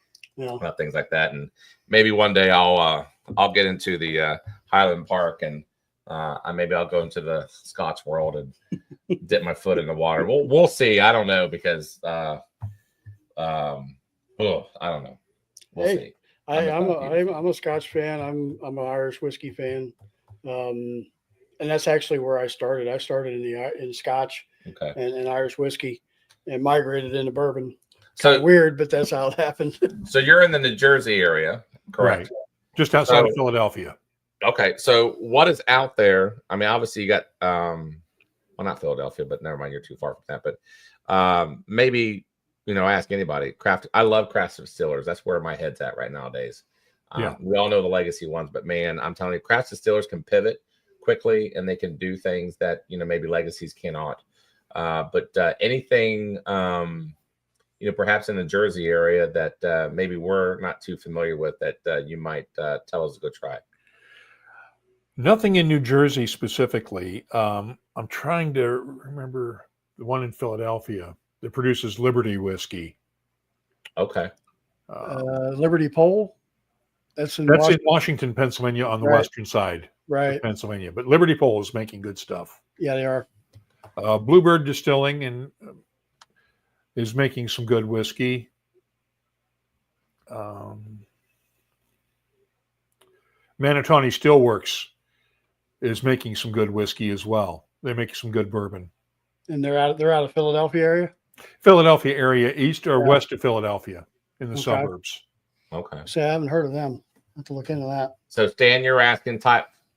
things like that. And maybe one day I'll get into the Highland Park and maybe I'll go into the Scotch world and dip my foot in the water. We'll see. I don't know because I don't know. We'll see. I'm a Scotch fan. I'm an Irish whiskey fan, and that's actually where I started. I started in Scotch and Irish whiskey, and migrated into bourbon. So weird, but that's how it happened. So you're in the New Jersey area, correct? Right. Just outside of Philadelphia. Okay. So what is out there? I mean, obviously you got not Philadelphia, but never mind. You're too far from that. But maybe. Ask anybody. Craft. I love craft distillers. That's where my head's at right nowadays. We all know the legacy ones, but man, I'm telling you, craft distillers can pivot quickly and they can do things that maybe legacies cannot. But anything, perhaps in the Jersey area that maybe we're not too familiar with that you might tell us to go try. Nothing in New Jersey specifically. I'm trying to remember the one in Philadelphia that produces Liberty whiskey. Okay. Liberty Pole. That's in Washington, Pennsylvania, on the western side of Pennsylvania. But Liberty Pole is making good stuff. Yeah, they are. Bluebird Distilling and is making some good whiskey. Manitani Steelworks is making some good whiskey as well. They're making some good bourbon. And they're out of Philadelphia area? Philadelphia area, east or west of Philadelphia in the suburbs. Okay. See, I haven't heard of them. I have to look into that. So Stan, you're asking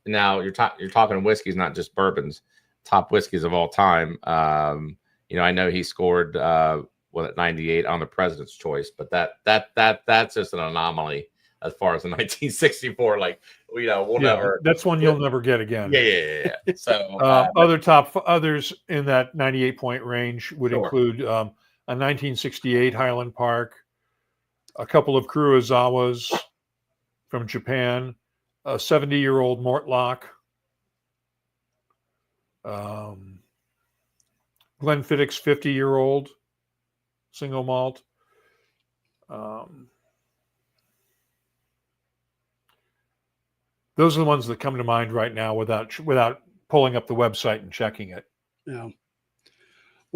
now you're talking whiskeys, not just bourbons, top whiskeys of all time. I know he scored at 98 on the President's Choice, but that's just an anomaly as far as the 1964. Like we'll never. That's one you'll never get again. Yeah. So others in that 98 point range would include a 1968 Highland Park, a couple of Kurosawas from Japan, a 70-year-old Mortlock, Glenfiddich's 50-year-old single malt. Those are the ones that come to mind right now without pulling up the website and checking it. Yeah.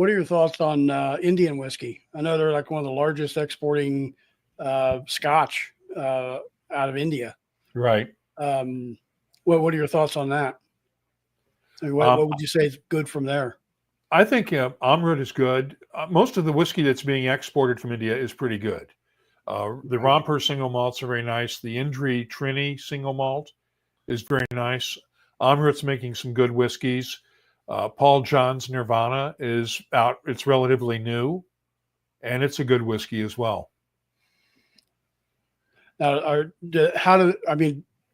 What are your thoughts on Indian whiskey? I know they're like one of the largest exporting Scotch out of India. Right. What are your thoughts on that? I mean, what would you say is good from there? I think Amrut is good. Most of the whiskey that's being exported from India is pretty good. The Rampur single malts are very nice. The Indri Trini single malt is very nice. Amrut's making some good whiskeys. Paul John's Nirvana is out. It's relatively new, and it's a good whiskey as well. Now, do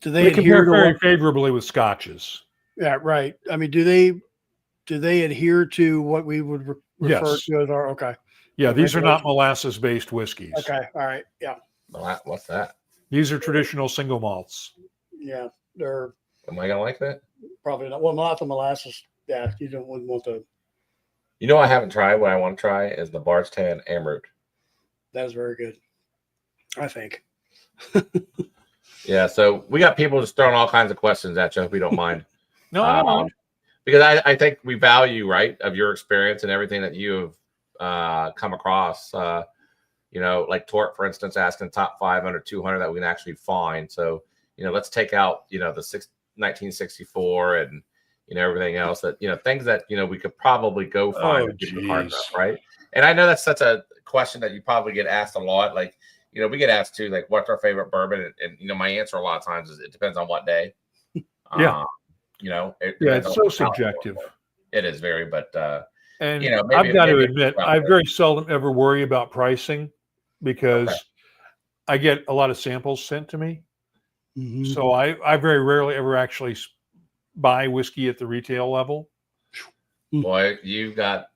they compare adhere to very favorably with Scotches? Yeah, right. I mean, do they adhere to what we would refer Yes. to as our Yeah, these are not molasses-based whiskeys. Okay, all right, yeah, What's that? These are traditional single malts. yeah. They're Am I gonna like that? probably not. Well, not the molasses. Yeah, wouldn't want to. You know, I haven't tried. What I want to try is the Barge 10 Amrut. That is very good, I think. Yeah, so we got people just throwing all kinds of questions at you. If we don't mind. No, I don't mind. Because I think we value, right, of your experience and everything that you have come across. You know, like Tort, for instance, asking top 5 under 200 that we can actually find. So, you know, let's take out, you know, the 1964 and, you know, everything else that, you know, things that, you know, we could probably go find and give you hard enough, right? And I know that's such a question that you probably get asked a lot. Like, you know, we get asked too, like, what's our favorite bourbon? And you know, my answer a lot of times is it depends on what day. Yeah. You know, It's so subjective. It is very, but and you know, I've got to admit, I very seldom ever worry about pricing because I get a lot of samples sent to me. Mm-hmm. So I very rarely ever actually buy whiskey at the retail level. Boy, you got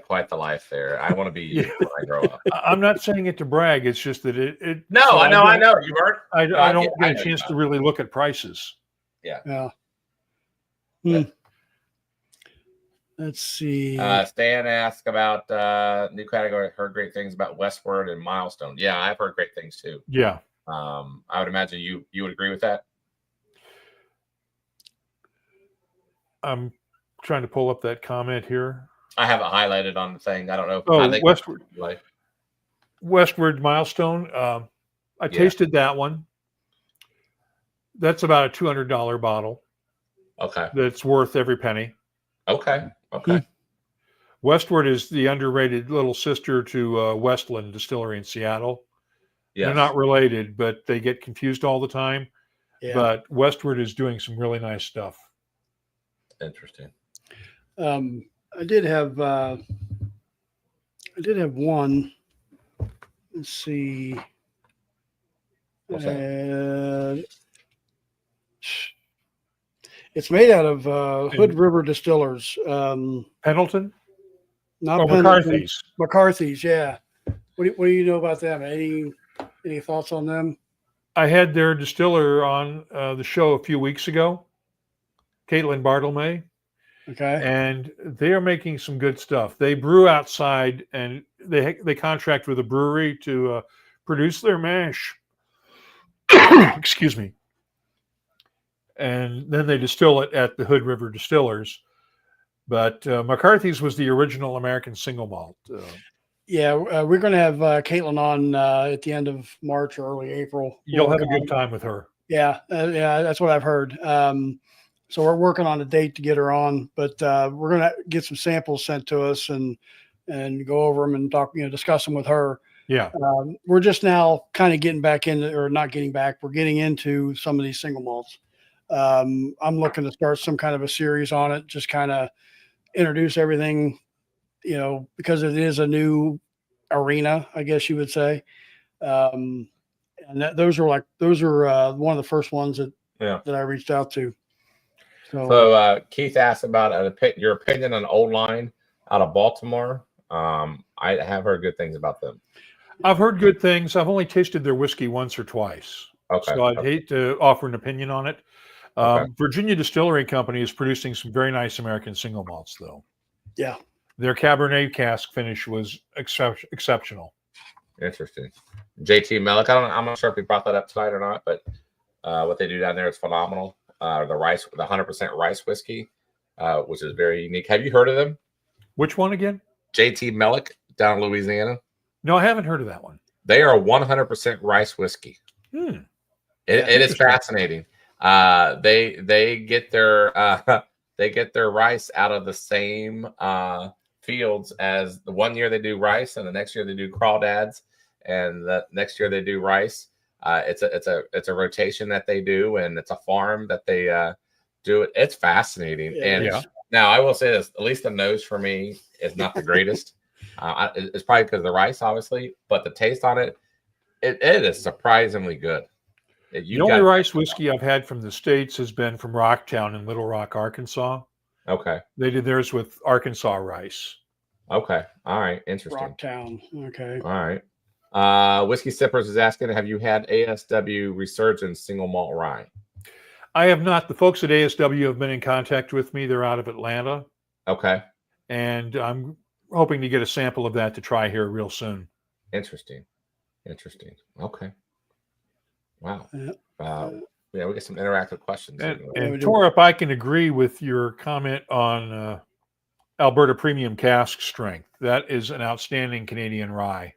quite the life there. I want to be you when I grow up. I'm not saying it to brag. It's just that it No, so I know. You weren't. I don't get a chance to really look at prices. Yeah. Let's see. Stan asked about new category. Heard great things about Westward and Milestone. Yeah, I've heard great things too. Yeah. I would imagine you would agree with that. I'm trying to pull up that comment here. I have it highlighted on the thing. I don't know. Westward. Westward Milestone. I tasted that one. That's about a $200 bottle. Okay. That's worth every penny. Okay. Westward is the underrated little sister to Westland Distillery in Seattle. Yes. They're not related, but they get confused all the time. Yeah. But Westward is doing some really nice stuff. Interesting. I did have one. Let's see. What's that? It's made out of Hood River Distillers. Pendleton? Not Pendleton. McCarthy's, yeah. What do you know about them? Any thoughts on them? I had their distiller on the show a few weeks ago, Caitlin Bartlemay. Okay. And they are making some good stuff. They brew outside, and they contract with a brewery to produce their mash. Excuse me. And then they distill it at the Hood River Distillers. But McCarthy's was the original American single malt. Yeah, we're going to have Caitlin on at the end of March or early April. You'll have a good time with her. Yeah, that's what I've heard. So we're working on a date to get her on, but we're going to get some samples sent to us and go over them and talk, discuss them with her. Yeah. We're just now kind of getting back into, or not getting back, we're getting into some of these single malts. I'm looking to start some kind of a series on it, just kind of introduce everything, because it is a new arena, I guess you would say. And those are one of the first ones that I reached out to. So Keith asked about your opinion on Old Line out of Baltimore. I have heard good things about them. I've heard good things. I've only tasted their whiskey once or twice. Okay. So I'd hate to offer an opinion on it. Virginia Distillery Company is producing some very nice American single malts, though. Yeah. Their Cabernet cask finish was exceptional. Interesting. JT Mellick, I'm not sure if we brought that up tonight or not, but what they do down there is phenomenal. The 100% rice whiskey, which is very unique. Have you heard of them? Which one again? JT Mellick down in Louisiana. No, I haven't heard of that one. They are 100% rice whiskey. Hmm. It is fascinating. They get their rice out of the same fields as the one year they do rice, and the next year they do crawdads, and the next year they do rice. It's a rotation that they do, and it's a farm that they do it. It's fascinating. And now I will say this: at least the nose for me is not the greatest. It's probably because of the rice, obviously, but the taste on it is surprisingly good. The only rice whiskey I've had from the States has been from Rocktown in Little Rock, Arkansas. Okay. They did theirs with Arkansas rice. Okay. All right. Interesting. Rocktown. Okay. All right. Whiskey Sippers is asking, have you had ASW Resurgence single malt rye? I have not. The folks at ASW have been in contact with me. They're out of Atlanta. Okay. And I'm hoping to get a sample of that to try here real soon. Interesting. Okay. Wow. We get some interactive questions. And Torup, I can agree with your comment on Alberta Premium Cask Strength. That is an outstanding Canadian rye.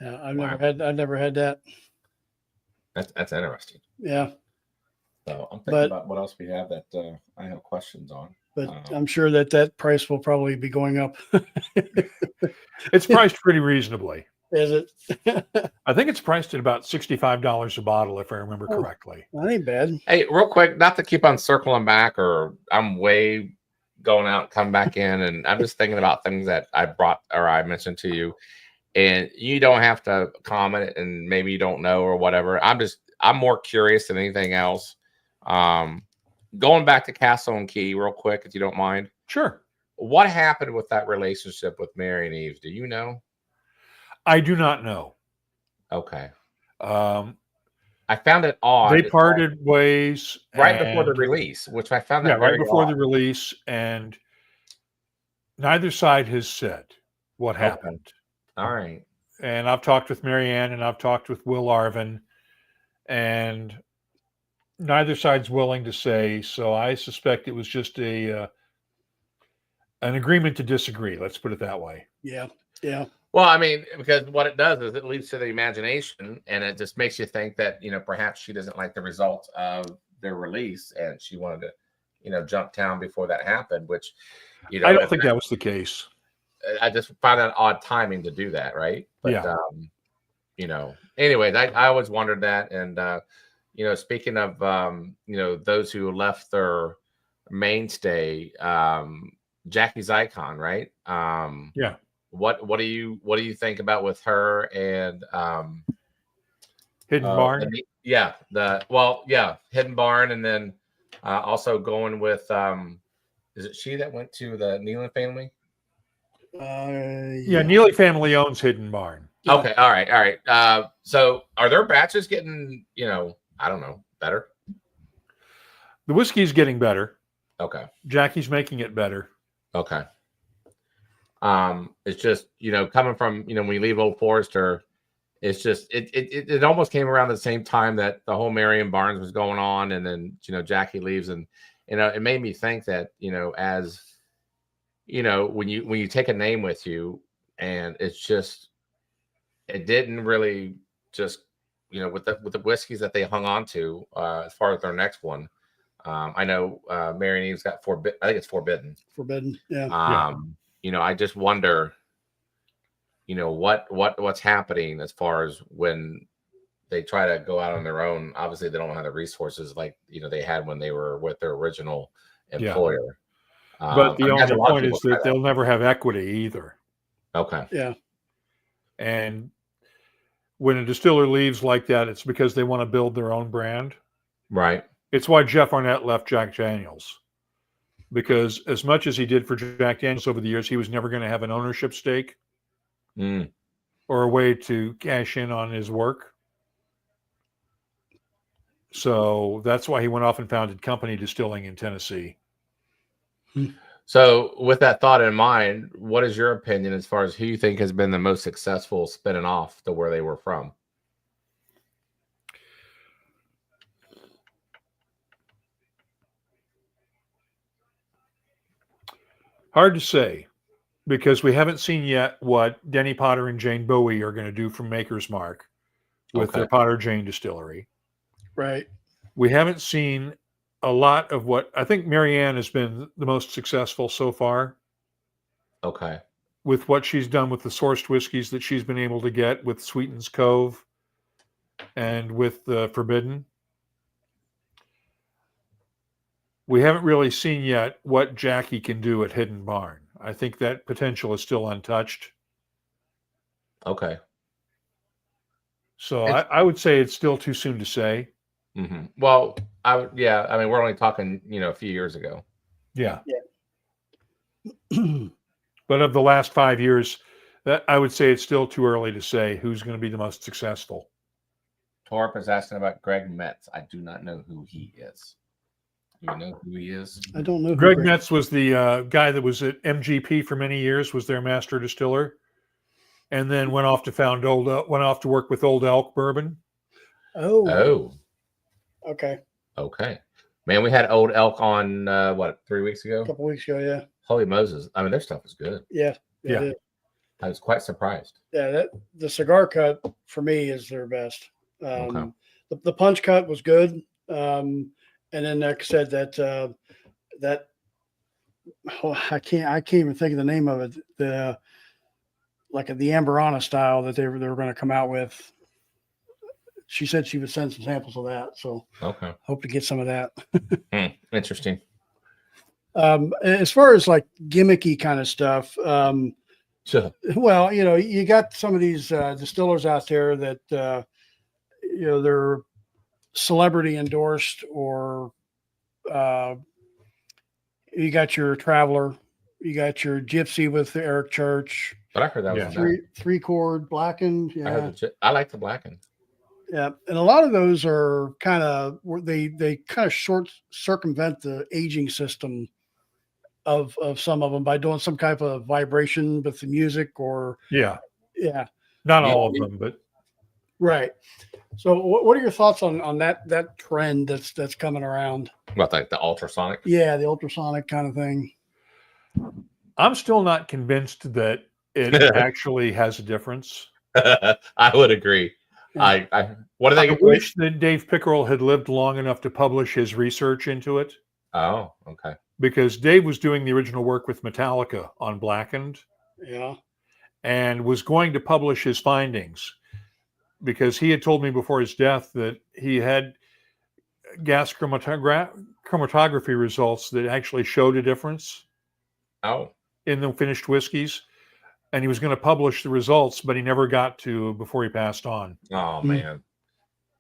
Yeah, I've never had that. That's interesting. Yeah. So I'm thinking about what else we have that I have questions on. But I'm sure that price will probably be going up. It's priced pretty reasonably. Is it? I think it's priced at about $65 a bottle, if I remember correctly. That ain't bad. Hey, real quick, not to keep on circling back, or I'm way going out, come back in, and I'm just thinking about things that I brought or I mentioned to you, and you don't have to comment, and maybe you don't know or whatever. I'm more curious than anything else. Going back to Castle and Key real quick, if you don't mind. Sure. What happened with that relationship with Mary and Eve? Do you know? I do not know. Okay. I found it odd. They parted ways right before the release, which I found that right before the release, and neither side has said what happened. All right. And I've talked with Mary Ann and I've talked with Will Arvin, and neither side's willing to say. So I suspect it was just an agreement to disagree. Let's put it that way. Yeah. Well, I mean, because what it does is it leads to the imagination, and it just makes you think that, perhaps she doesn't like the results of their release, and she wanted to, jump town before that happened, which, I don't think that was the case. I just found that odd timing to do that, right? But, anyways, I always wondered that. And, speaking of, those who left their mainstay, Jackie's Icon, right? Yeah. What do you think about with her and Hidden Barn? Hidden Barn, and then also going with is it she that went to the Nealon family? Neely family owns Hidden Barn. Okay, all right. So are their batches getting, I don't know, better? The whiskey's getting better. Okay. Jackie's making it better. Okay. It's just, coming from, when you leave Old Forester, it's just, it almost came around the same time that the whole Marion Barnes was going on. And then, Jackie leaves, and, it made me think that, as, when you take a name with you, and it's just, it didn't really just, with the whiskeys that they hung on to, as far as their next one. I know Mary and Eve's got Forbidden. I think it's Forbidden. Yeah. I just wonder, what's happening as far as when they try to go out on their own. Obviously, they don't have the resources like they had when they were with their original employer. But the only point is that they'll never have equity either. Okay. Yeah. And when a distiller leaves like that, it's because they want to build their own brand. Right. It's why Jeff Arnett left Jack Daniels. Because as much as he did for Jack Daniels over the years, he was never going to have an ownership stake or a way to cash in on his work. So that's why he went off and founded Company Distilling in Tennessee. So with that thought in mind, what is your opinion as far as who you think has been the most successful spinning off to where they were from? Hard to say. because we haven't seen yet what Denny Potter and Jane Bowie are going to do from Maker's Mark with their Potter Jane distillery. Right. We haven't seen a lot of what I think Marianne has been the most successful so far. Okay. With what she's done with the sourced whiskeys that she's been able to get with Sweeten's Cove and with Forbidden. We haven't really seen yet what Jackie can do at Hidden Barn. I think that potential is still untouched. Okay. So I would say it's still too soon to say. Mm-hmm. Well, I mean, we're only talking, a few years ago. Yeah. But of the last 5 years, I would say it's still too early to say who's going to be the most successful. Torp is asking about Greg Metz. I do not know who he is. Do you know who he is? I don't know. Greg Metz was the guy that was at MGP for many years, was their master distiller, and then went off to work with Old Elk Bourbon. Oh. Okay. Man, we had Old Elk on 3 weeks ago? A couple weeks ago, yeah. Holy Moses. I mean, their stuff is good. Yeah. I was quite surprised. Yeah, the cigar cut for me is their best. Okay. The punch cut was good. And then like I said, that I can't even think of the name of it. The Amberana style that they were going to come out with. She said she would send some samples of that. So okay. Hope to get some of that. Interesting. As far as like gimmicky kind of stuff, Sure. Well, you got some of these distillers out there that they're celebrity endorsed, or you got your Traveler, you got your Gypsy with Eric Church. But I heard that was three chord blackened. Yeah, I like the blackened. Yeah, and a lot of those are kind of they kind of circumvent the aging system of some of them by doing some type of vibration with the music, or not all of them, but right. So what are your thoughts on that trend that's coming around? What, like the ultrasonic? Yeah, the ultrasonic kind of thing. I'm still not convinced that it actually has a difference. I would agree. Yeah. What are they? I wish that Dave Pickerel had lived long enough to publish his research into it. Oh, okay. Because Dave was doing the original work with Metallica on Blackened. Yeah. And was going to publish his findings, because he had told me before his death that he had gas chromatography results that actually showed a difference in the finished whiskeys. And he was going to publish the results, but he never got to before he passed on. Oh, man.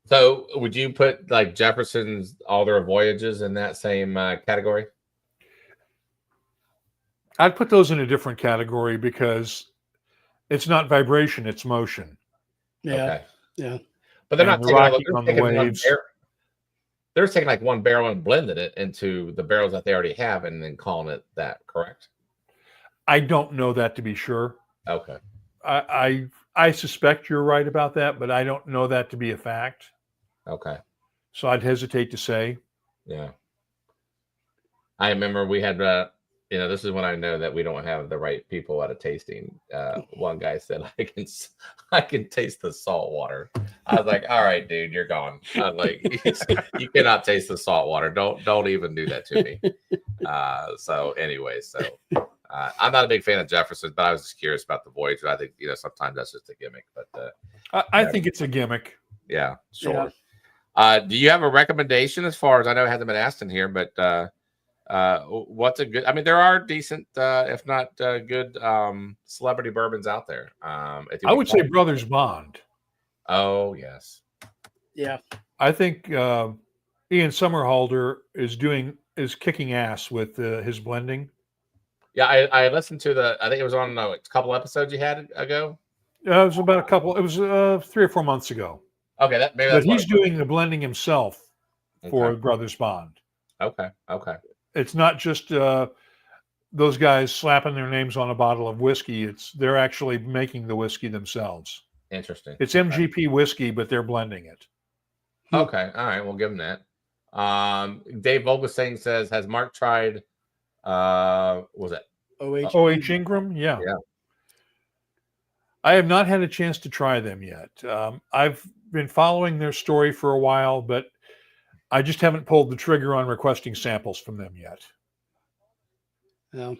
So would you put like Jefferson's All Their Voyages in that same category? I'd put those in a different category because it's not vibration, it's motion. Yeah. Okay. Yeah. But they're not taking on the waves. They're taking like one barrel and blending it into the barrels that they already have and then calling it that, correct? I don't know that to be sure. Okay. I suspect you're right about that, but I don't know that to be a fact. Okay. So I'd hesitate to say. Yeah. I remember we had, this is when I know that we don't have the right people at a tasting. One guy said, I can taste the salt water. I was like, all right, dude, you're gone. I was like, you cannot taste the salt water. Don't even do that to me. So anyway, I'm not a big fan of Jefferson, but I was just curious about the Voyager. I think, sometimes that's just a gimmick, but I think it's a gimmick. Yeah, sure. Yeah. Do you have a recommendation as far as, I know it hasn't been asked in here, but what's a good, I mean, there are decent, if not good celebrity bourbons out there. I would say Brothers Bond. Oh, yes. Yeah. I think Ian Somerhalder is kicking ass with his blending. Yeah, I listened to I think it was on a couple episodes you had ago. It was about it was 3 or 4 months ago. Okay, but he's doing the blending himself for Brothers Bond. Okay. It's not just those guys slapping their names on a bottle of whiskey. They're actually making the whiskey themselves. Interesting. It's MGP whiskey, but they're blending it. Okay, all right, we'll give him that. Dave Volgasing says, has Mark tried? Was it OH Ingram. Yeah. Yeah. I have not had a chance to try them yet. I've been following their story for a while, but I just haven't pulled the trigger on requesting samples from them yet. Yeah.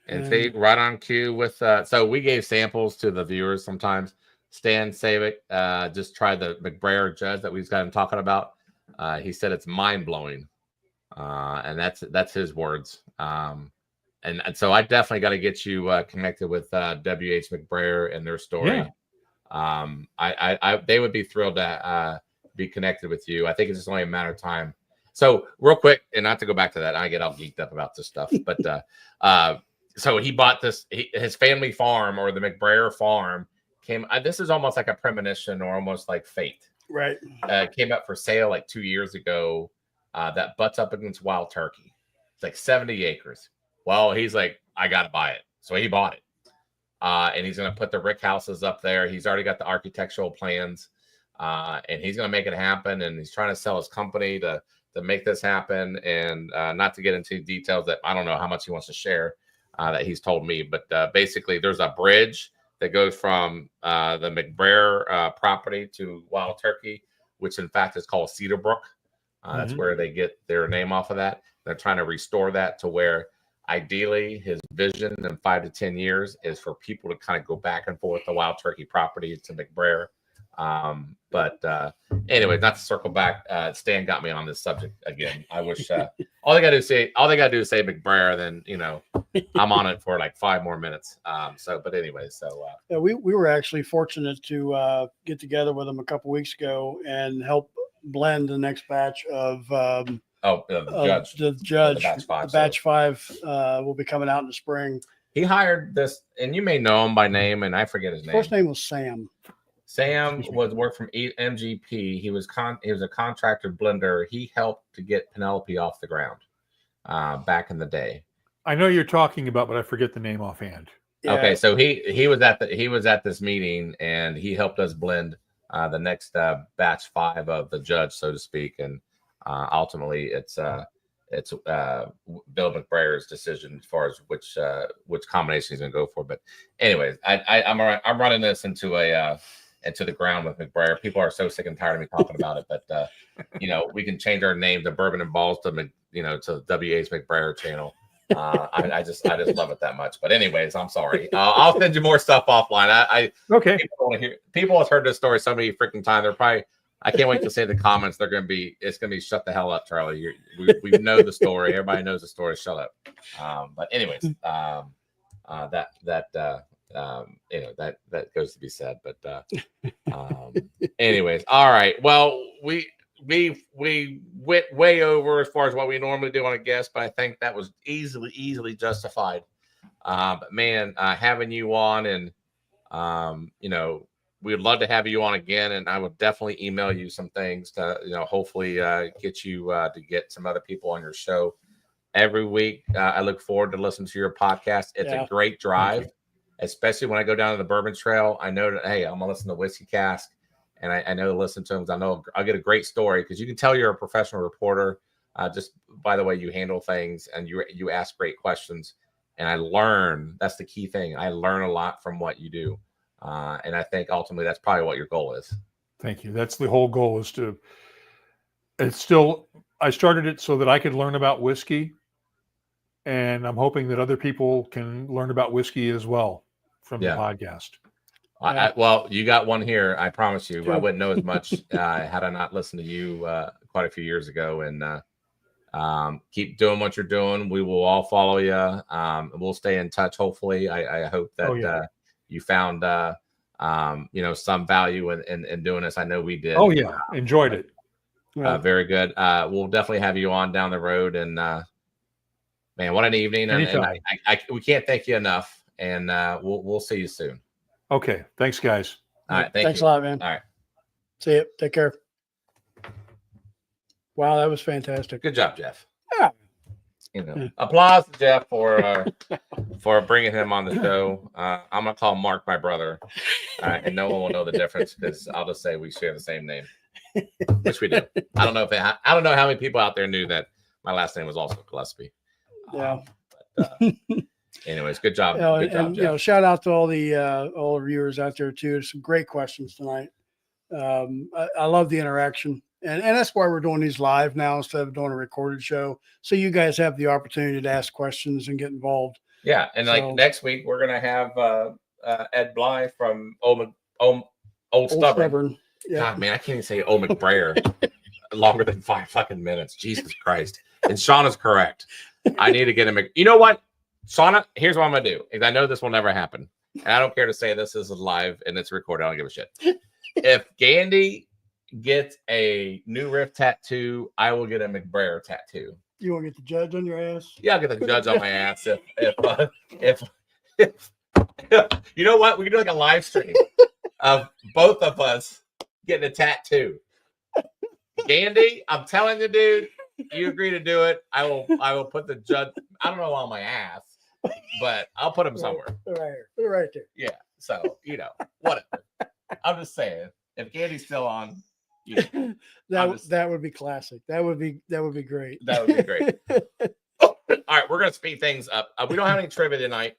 And see, right on cue with so we gave samples to the viewers sometimes. Stan Savick just tried the McBrayer Judge that we've got him talking about. He said it's mind-blowing. And that's his words. And so I definitely got to get you connected with W.H. McBrayer and their story. Yeah. They would be thrilled to be connected with you. I think it's just only a matter of time. So real quick, and not to go back to that, I get all geeked up about this stuff, but so he bought his family farm, or the McBrayer farm came. This is almost like a premonition or almost like fate. Right. Came up for sale like 2 years ago. That butts up against Wild Turkey. It's like 70 acres. Well, he's like, I got to buy it. So he bought it. And he's going to put the rick houses up there. He's already got the architectural plans. And he's going to make it happen. And he's trying to sell his company to make this happen. And not to get into details that I don't know how much he wants to share that he's told me. But basically, there's a bridge that goes from the McBrayer property to Wild Turkey, which in fact is called Cedarbrook. That's where they get their name off of that. They're trying to restore that to where ideally his vision in 5 to 10 years is for people to kind of go back and forth the Wild Turkey property to McBrayer. But anyway, not to circle back, Stan got me on this subject again. I wish all they got to do is say McBrayer, then I'm on it for like 5 more minutes. But anyway, yeah, we were actually fortunate to get together with them a couple weeks ago and help blend the next batch of the judge. The judge, the batch 5 will be coming out in the spring. He hired this, and you may know him by name, and I forget his name. First name was Sam. Sam worked from MGP. He was a contractor blender. He helped to get Penelope off the ground back in the day. I know you're talking about, but I forget the name offhand. Yeah. Okay, so he was at this meeting, and he helped us blend the next batch 5 of the judge, so to speak, and ultimately it's Bill McBrayer's decision as far as which combination he's going to go for. But anyways, I'm running this into the ground with McBrayer. People are so sick and tired of me talking about it, but we can change our name to Bourbon and Ballz to WA's McBrayer channel. I just love it that much. But anyways, I'm sorry. I'll send you more stuff offline. Okay. People have heard this story so many freaking times. I can't wait to see the comments. It's going to be shut the hell up, Charlie. We know the story. Everybody knows the story. Shut up. But anyways, that goes to be said. But anyways, all right. Well, we went way over as far as what we normally do on a guest, but I think that was easily justified. But man, having you on, and we'd love to have you on again, and I would definitely email you some things to hopefully get you to get some other people on your show every week. I look forward to listening to your podcast. It's a great drive, especially when I go down to the Bourbon Trail. I know that, hey, I'm gonna listen to Whiskey Cask. And I know to listen to them. I know I'll get a great story because you can tell you're a professional reporter just by the way you handle things, and you ask great questions. And I learn. That's the key thing. I learn a lot from what you do, and I think ultimately that's probably what your goal is. Thank you. That's the whole goal. I started it so that I could learn about whiskey, and I'm hoping that other people can learn about whiskey as well from the podcast. Well, you got one here. I promise you. I wouldn't know as much had I not listened to you quite a few years ago. And keep doing what you're doing. We will all follow you. We'll stay in touch. Hopefully, I hope that you found some value in doing this. I know we did. Oh yeah, enjoyed it. Very good. We'll definitely have you on down the road. And man, what an evening! And we can't thank you enough. And we'll see you soon. Okay. Thanks, guys. All right. Thanks a lot, man. All right. See you. Take care. Wow, that was fantastic. Good job, Jeff. Yeah. Applause to Jeff for bringing him on the show. I'm gonna call Mark my brother, and no one will know the difference because I'll just say we share the same name, which we do. I don't know how many people out there knew that my last name was also Gillespie. Yeah. Anyways, good job. Good job, and Jeff. shout out to all the viewers out there too. Some great questions tonight. I love the interaction, and that's why we're doing these live now instead of doing a recorded show. So you guys have the opportunity to ask questions and get involved. Yeah, and like next week we're gonna have Ed Bly from Old Stubborn. Yeah. God, man, I can't even say Old McBrayer longer than 5 fucking minutes. Jesus Christ. And Shauna's correct. I need to get him. You know what, Shauna? Here's what I'm gonna do. Because I know this will never happen, and I don't care to say this is live and it's recorded. I don't give a shit. If Gandy gets a new riff tattoo, I will get a McBrayer tattoo. You want to get the judge on your ass? Yeah, I'll get the judge on my ass if you know what, we can do like a live stream of both of us getting a tattoo. Gandy, I'm telling you, dude, you agree to do it. I will put the judge, I don't know, on my ass, but I'll put him somewhere. Right here. Put it right there. Yeah. So, whatever. I'm just saying, if Gandy's still on, that would be classic. That would be great. That would be great. All right, we're gonna speed things up. We don't have any trivia tonight.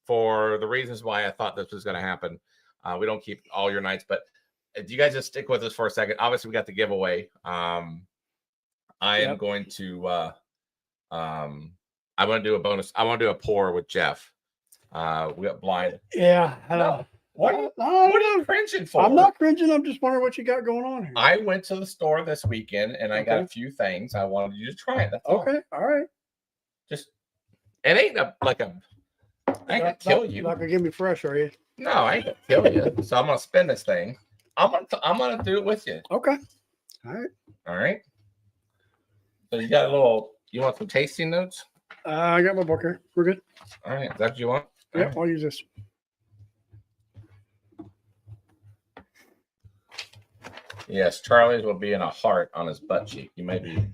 For the reasons why I thought this was gonna happen. We don't keep all your nights, but you guys just stick with us for a second. Obviously, we got the giveaway. I am going to I want to do a bonus. I want to do a pour with Jeff. We got blind. Yeah, I know. What are you cringing for? I'm not cringing. I'm just wondering what you got going on here. I went to the store this weekend and I got a few things. I wanted you to try it. That's all. All right. Just it ain't I ain't gonna kill you. Not gonna give me fresh, are you? No, I ain't gonna kill you. So I'm gonna spin this thing. I'm gonna do it with you. Okay. All right. So you got a little. You want some tasting notes? I got my book here. We're good. All right. Is that what you want? Yep. Right. I'll use this. Yes, Charlie's will be in a heart on his butt cheek. He may be.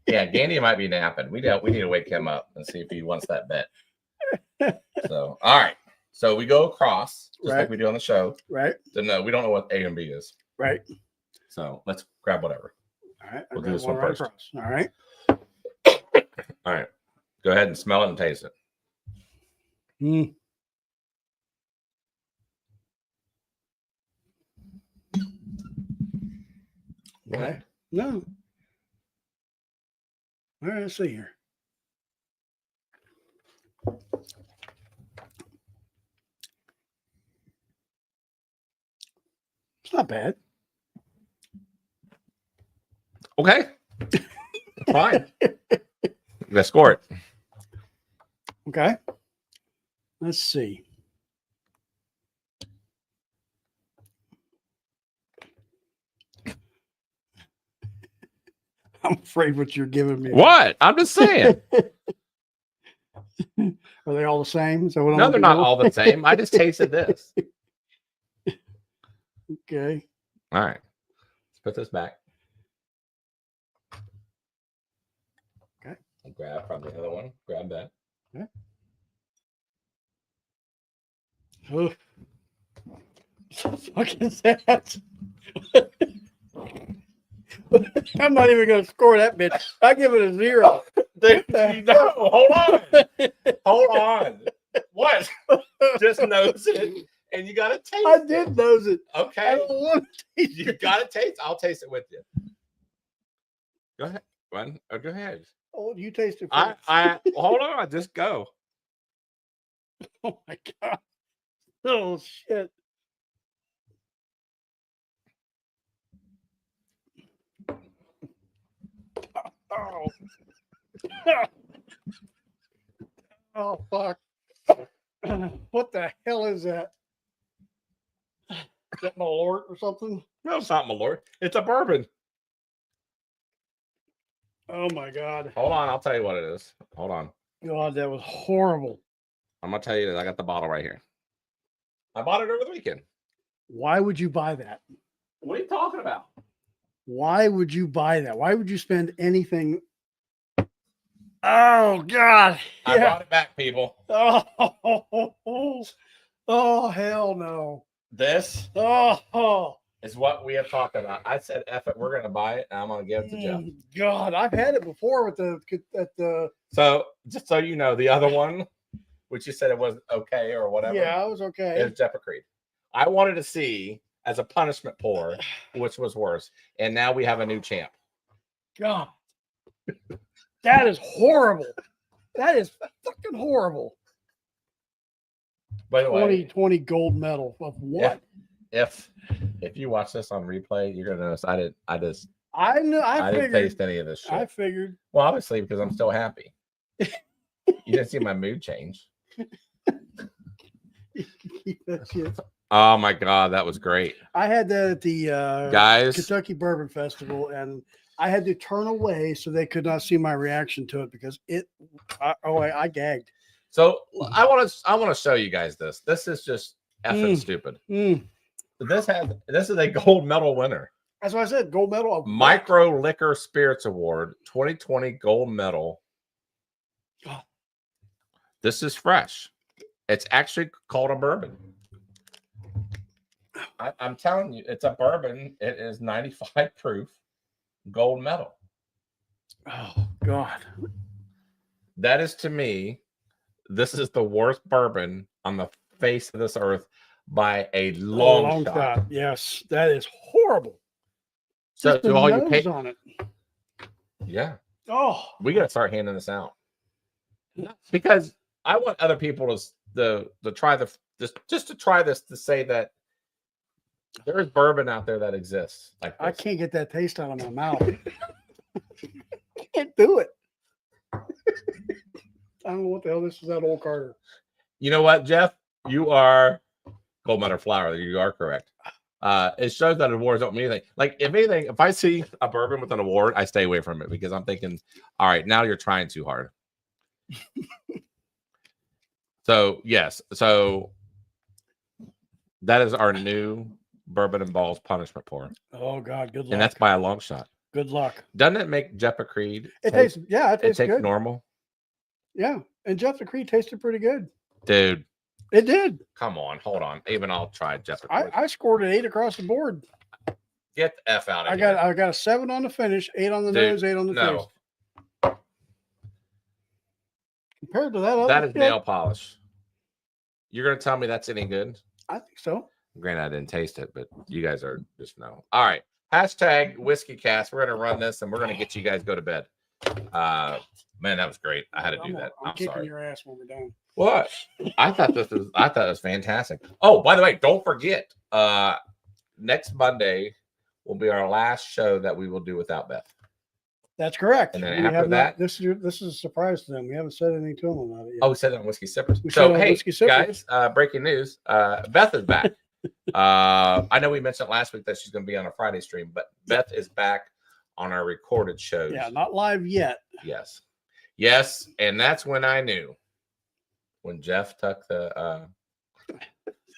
Yeah, Gandy might be napping. We need to wake him up and see if he wants that bet. So, all right. So we go across just like we do on the show. Right. So no, we don't know what A and B is. Right. So let's grab whatever. All right. We'll do this one first. All right. All right. Go ahead and smell it and taste it. Okay. No. All right, let's see here. It's not bad. Okay. Fine. Let's score it. Okay. Let's see. I'm afraid what you're giving me. What? I'm just saying. Are they all the same? So no, they're not all the same. I just tasted this. Okay. All right. Let's put this back. Okay. I'll grab from the other one. Grab that. Okay. Oh. What the fuck is that? I'm not even going to score that bitch. I give it a 0. No, hold on. Hold on. What? Just nose it. And you got to taste it. I did nose it. Okay. I don't want to taste You got to taste. I'll taste it with you. Go ahead. Go ahead. Oh, you taste it I first. hold on. Just go. Oh my God. Oh shit. Oh. Oh fuck. What the hell is that? Is that Malort or something? No, it's not Malort. It's a bourbon. Oh my God. Hold on. I'll tell you what it is. Hold on. God, that was horrible. I'm going to tell you that I got the bottle right here. I bought it over the weekend. Why would you buy that? What are you talking about? Why would you buy that? Why would you spend anything? Oh God. I brought it back, people. Oh hell no. This Oh is what we have talked about. I said, "F it, we're going to buy it, and I'm going to give it to Jeff." God, I've had it before with the. So just so you know, the other one, which you said it was okay or whatever, Yeah, it was okay. is Jeff Creed. I wanted to see as a punishment pour which was worse, and now we have a new champ. God, that is horrible. That is fucking horrible. By the way, 2020 gold medal of what? If you watch this on replay, you're gonna notice I I didn't taste any of this shit. I figured. Well, obviously because I'm still happy. You didn't see my mood change. That shit. Oh my god, that was great. I had that at the Guys, Kentucky Bourbon Festival, and I had to turn away so they could not see my reaction to it because I gagged. so I want to show you guys this. This is just effing stupid. This is a gold medal winner. That's what I said. Gold medal of Micro Liquor Spirits Award 2020 gold medal. Oh. This is fresh. It's actually called a bourbon. I'm telling you, it's a bourbon. It is 95 proof gold medal. Oh God. That is, to me, this is the worst bourbon on the face of this earth by a long shot. Yes, that is horrible. So Just to the all you nose on it. yeah, Oh, we got to start handing this out because I want other people to try just to try this, to say that there is bourbon out there that exists like this. I can't get that taste out of my mouth. I can't do it. I don't know what the hell this is. That old Carter. You know what, Jeff? You are gold medal flower. You are correct. It shows that awards don't mean anything. Like, if anything, if I see a bourbon with an award, I stay away from it because I'm thinking, all right, now you're trying too hard. So yes, so that is our new Bourbon and Ballz punishment pour, Oh God, good luck. and that's by a long shot. Good luck. Doesn't it make Jeff Creed? It tastes, yeah, it It tastes tastes good. normal, Yeah, and Jeff the Creed tasted pretty good. dude. It did. Come on, hold on. Even I'll try Jeff Creed. I scored an 8 across the board. Get the F out of I here. got a 7 on the finish, 8 on the Dude, nose, 8 on the no. taste. Compared to that other That is shit, nail polish. You're gonna tell me that's any good? I think so. Granted, I didn't taste it, but you guys are just no. All right. Hashtag whiskey cast. We're gonna run this and we're gonna get you guys go to bed. Man, that was great. I had to do that. I'm kicking sorry. your ass when we're done. What? I thought it was fantastic. Oh, by the way, don't forget, next Monday will be our last show that we will do without Beth. That's correct. And then We after have that- this is a surprise to them. We haven't said anything to them about it yet. Oh, we said that on Whiskey Sippers. We said So on hey, Whiskey Sippers. guys, breaking news. Beth is back. I know we mentioned last week that she's going to be on a Friday stream, but Beth is back on our recorded shows. Yeah, not live yet. Yes, and that's when I knew, when Jeff took the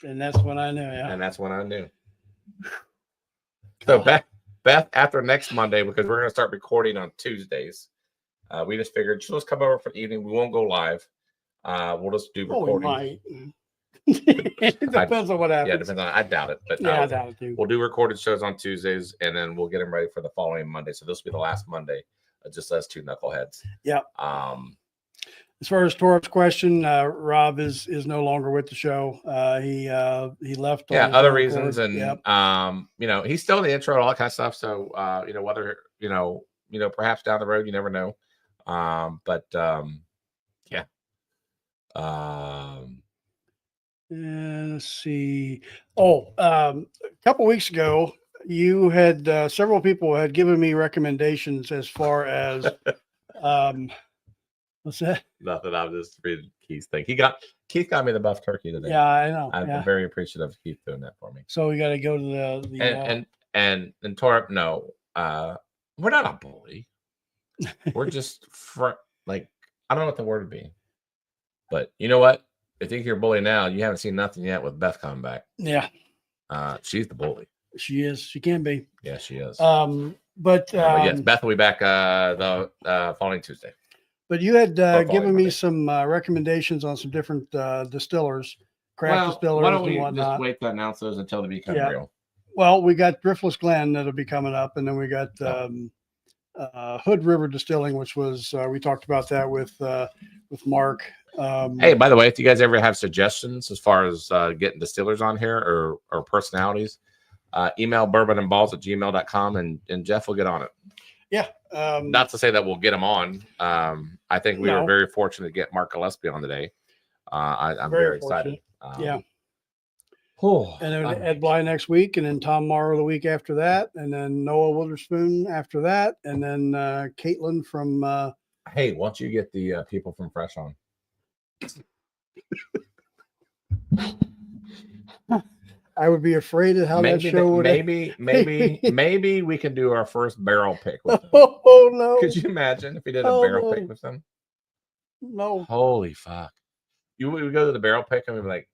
And that's when I knew. Yeah. and that's when I knew. So Beth, after next Monday, because we're going to start recording on Tuesdays, we just figured she'll just come over for the evening. We won't go live. We'll just do Oh, we recording. might. It depends on what happens. Yeah, depends on. I doubt it, but Yeah, I doubt it too. we'll do recorded shows on Tuesdays, and then we'll get them ready for the following Monday. So this will be the last Monday, just as two knuckleheads. Yep. As As far as Torp's question, Rob is no longer with the show. He left. on yeah, his other own reasons, accord. and Yep. he's still in the intro and all that kind of stuff. So whether perhaps down the road, you never know. Yeah. And let's see. A couple weeks ago, you had several people had given me recommendations as far as what's that? Nothing. I'm just reading Keith's thing. Keith got me the buff turkey today. Yeah, I know. I'm yeah. very appreciative of Keith doing that for me. So we got to go to the And Torp, no, we're not a bully. We're just I don't know what the word would be, but you know what? If you think you're a bully now, you haven't seen nothing yet with Beth coming back. Yeah, she's the bully. she is. She can be. Yeah, she is. But yes, Beth will be back the following Tuesday. But you had given me Monday. some recommendations on some different distillers, craft distillers, why don't and we whatnot. just wait to announce those until they become Yeah. real? Well, we got Driftless Glen that'll be coming up, and then we got Hood River Distilling, which was we talked about that with Mark. Hey, by the way, if you guys ever have suggestions as far as getting distillers on here or personalities, email bourbonandballz@gmail.com and Jeff will get on it. Yeah. Not to say that we'll get him on. I think we were very fortunate to get Mark Gillespie on today. I'm very excited. Yeah. Oh, and then Ed Bly next week, and then Tom Morrow the week after that, and then Noah Witherspoon after that, and then Caitlin from. Hey, why don't you get the people from Fresh on? I would be afraid of how that show would. Maybe we can do our first barrel pick with them. Oh no! Could you imagine if we did a barrel pick with them? No. Holy fuck! We would go to the barrel pick and we'd be like,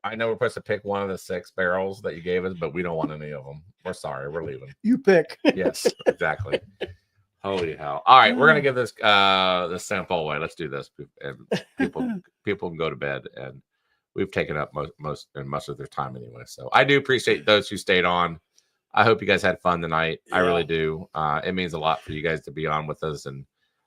I know we're supposed to pick one of the 6 barrels that you gave us, but we don't want any of them. We're sorry, we're leaving. You pick. Yes, exactly. Holy hell! All right, we're gonna give this this sample away. Let's do this, and people can go to bed. And we've taken up most of their time anyway. So I do appreciate those who stayed on. I hope you guys had fun tonight. Yeah. I really do. It means a lot for you guys to be on with us, and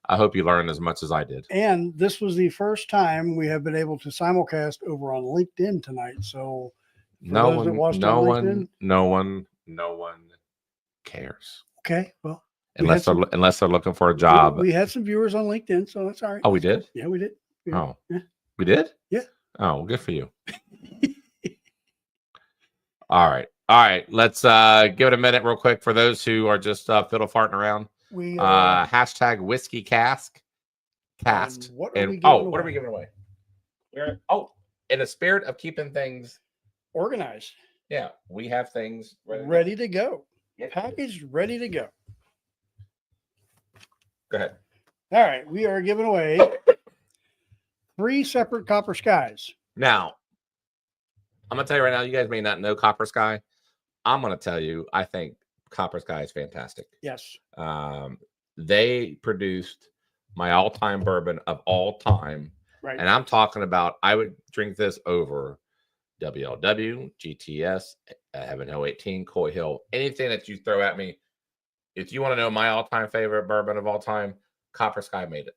I hope you learned as much as I did. And this was the first time we have been able to simulcast over on LinkedIn tonight. So no one cares. Okay, well, unless they're looking for a job. We had some viewers on LinkedIn, so that's all right. Oh, we did? Yeah, we did. Oh, yeah. We did? Yeah. Oh, well, good for you. All right. Let's give it a minute real quick for those who are just fiddle farting around. Hashtag whiskey cast. What are we giving away? In the spirit of keeping things organized. Yeah, we have things ready to go. Packaged, ready to go. Go ahead. All right, we are giving away 3 separate Copper Skies. Now, I'm gonna tell you right now, you guys may not know Copper Sky. I'm gonna tell you, I think Copper Sky is fantastic. Yes. They produced my all-time bourbon of all time. Right. And I'm talking about, I would drink this over WLW, GTS, Heaven Hill 18, Coy Hill, anything that you throw at me. If you want to know my all-time favorite bourbon of all time, Copper Sky made it.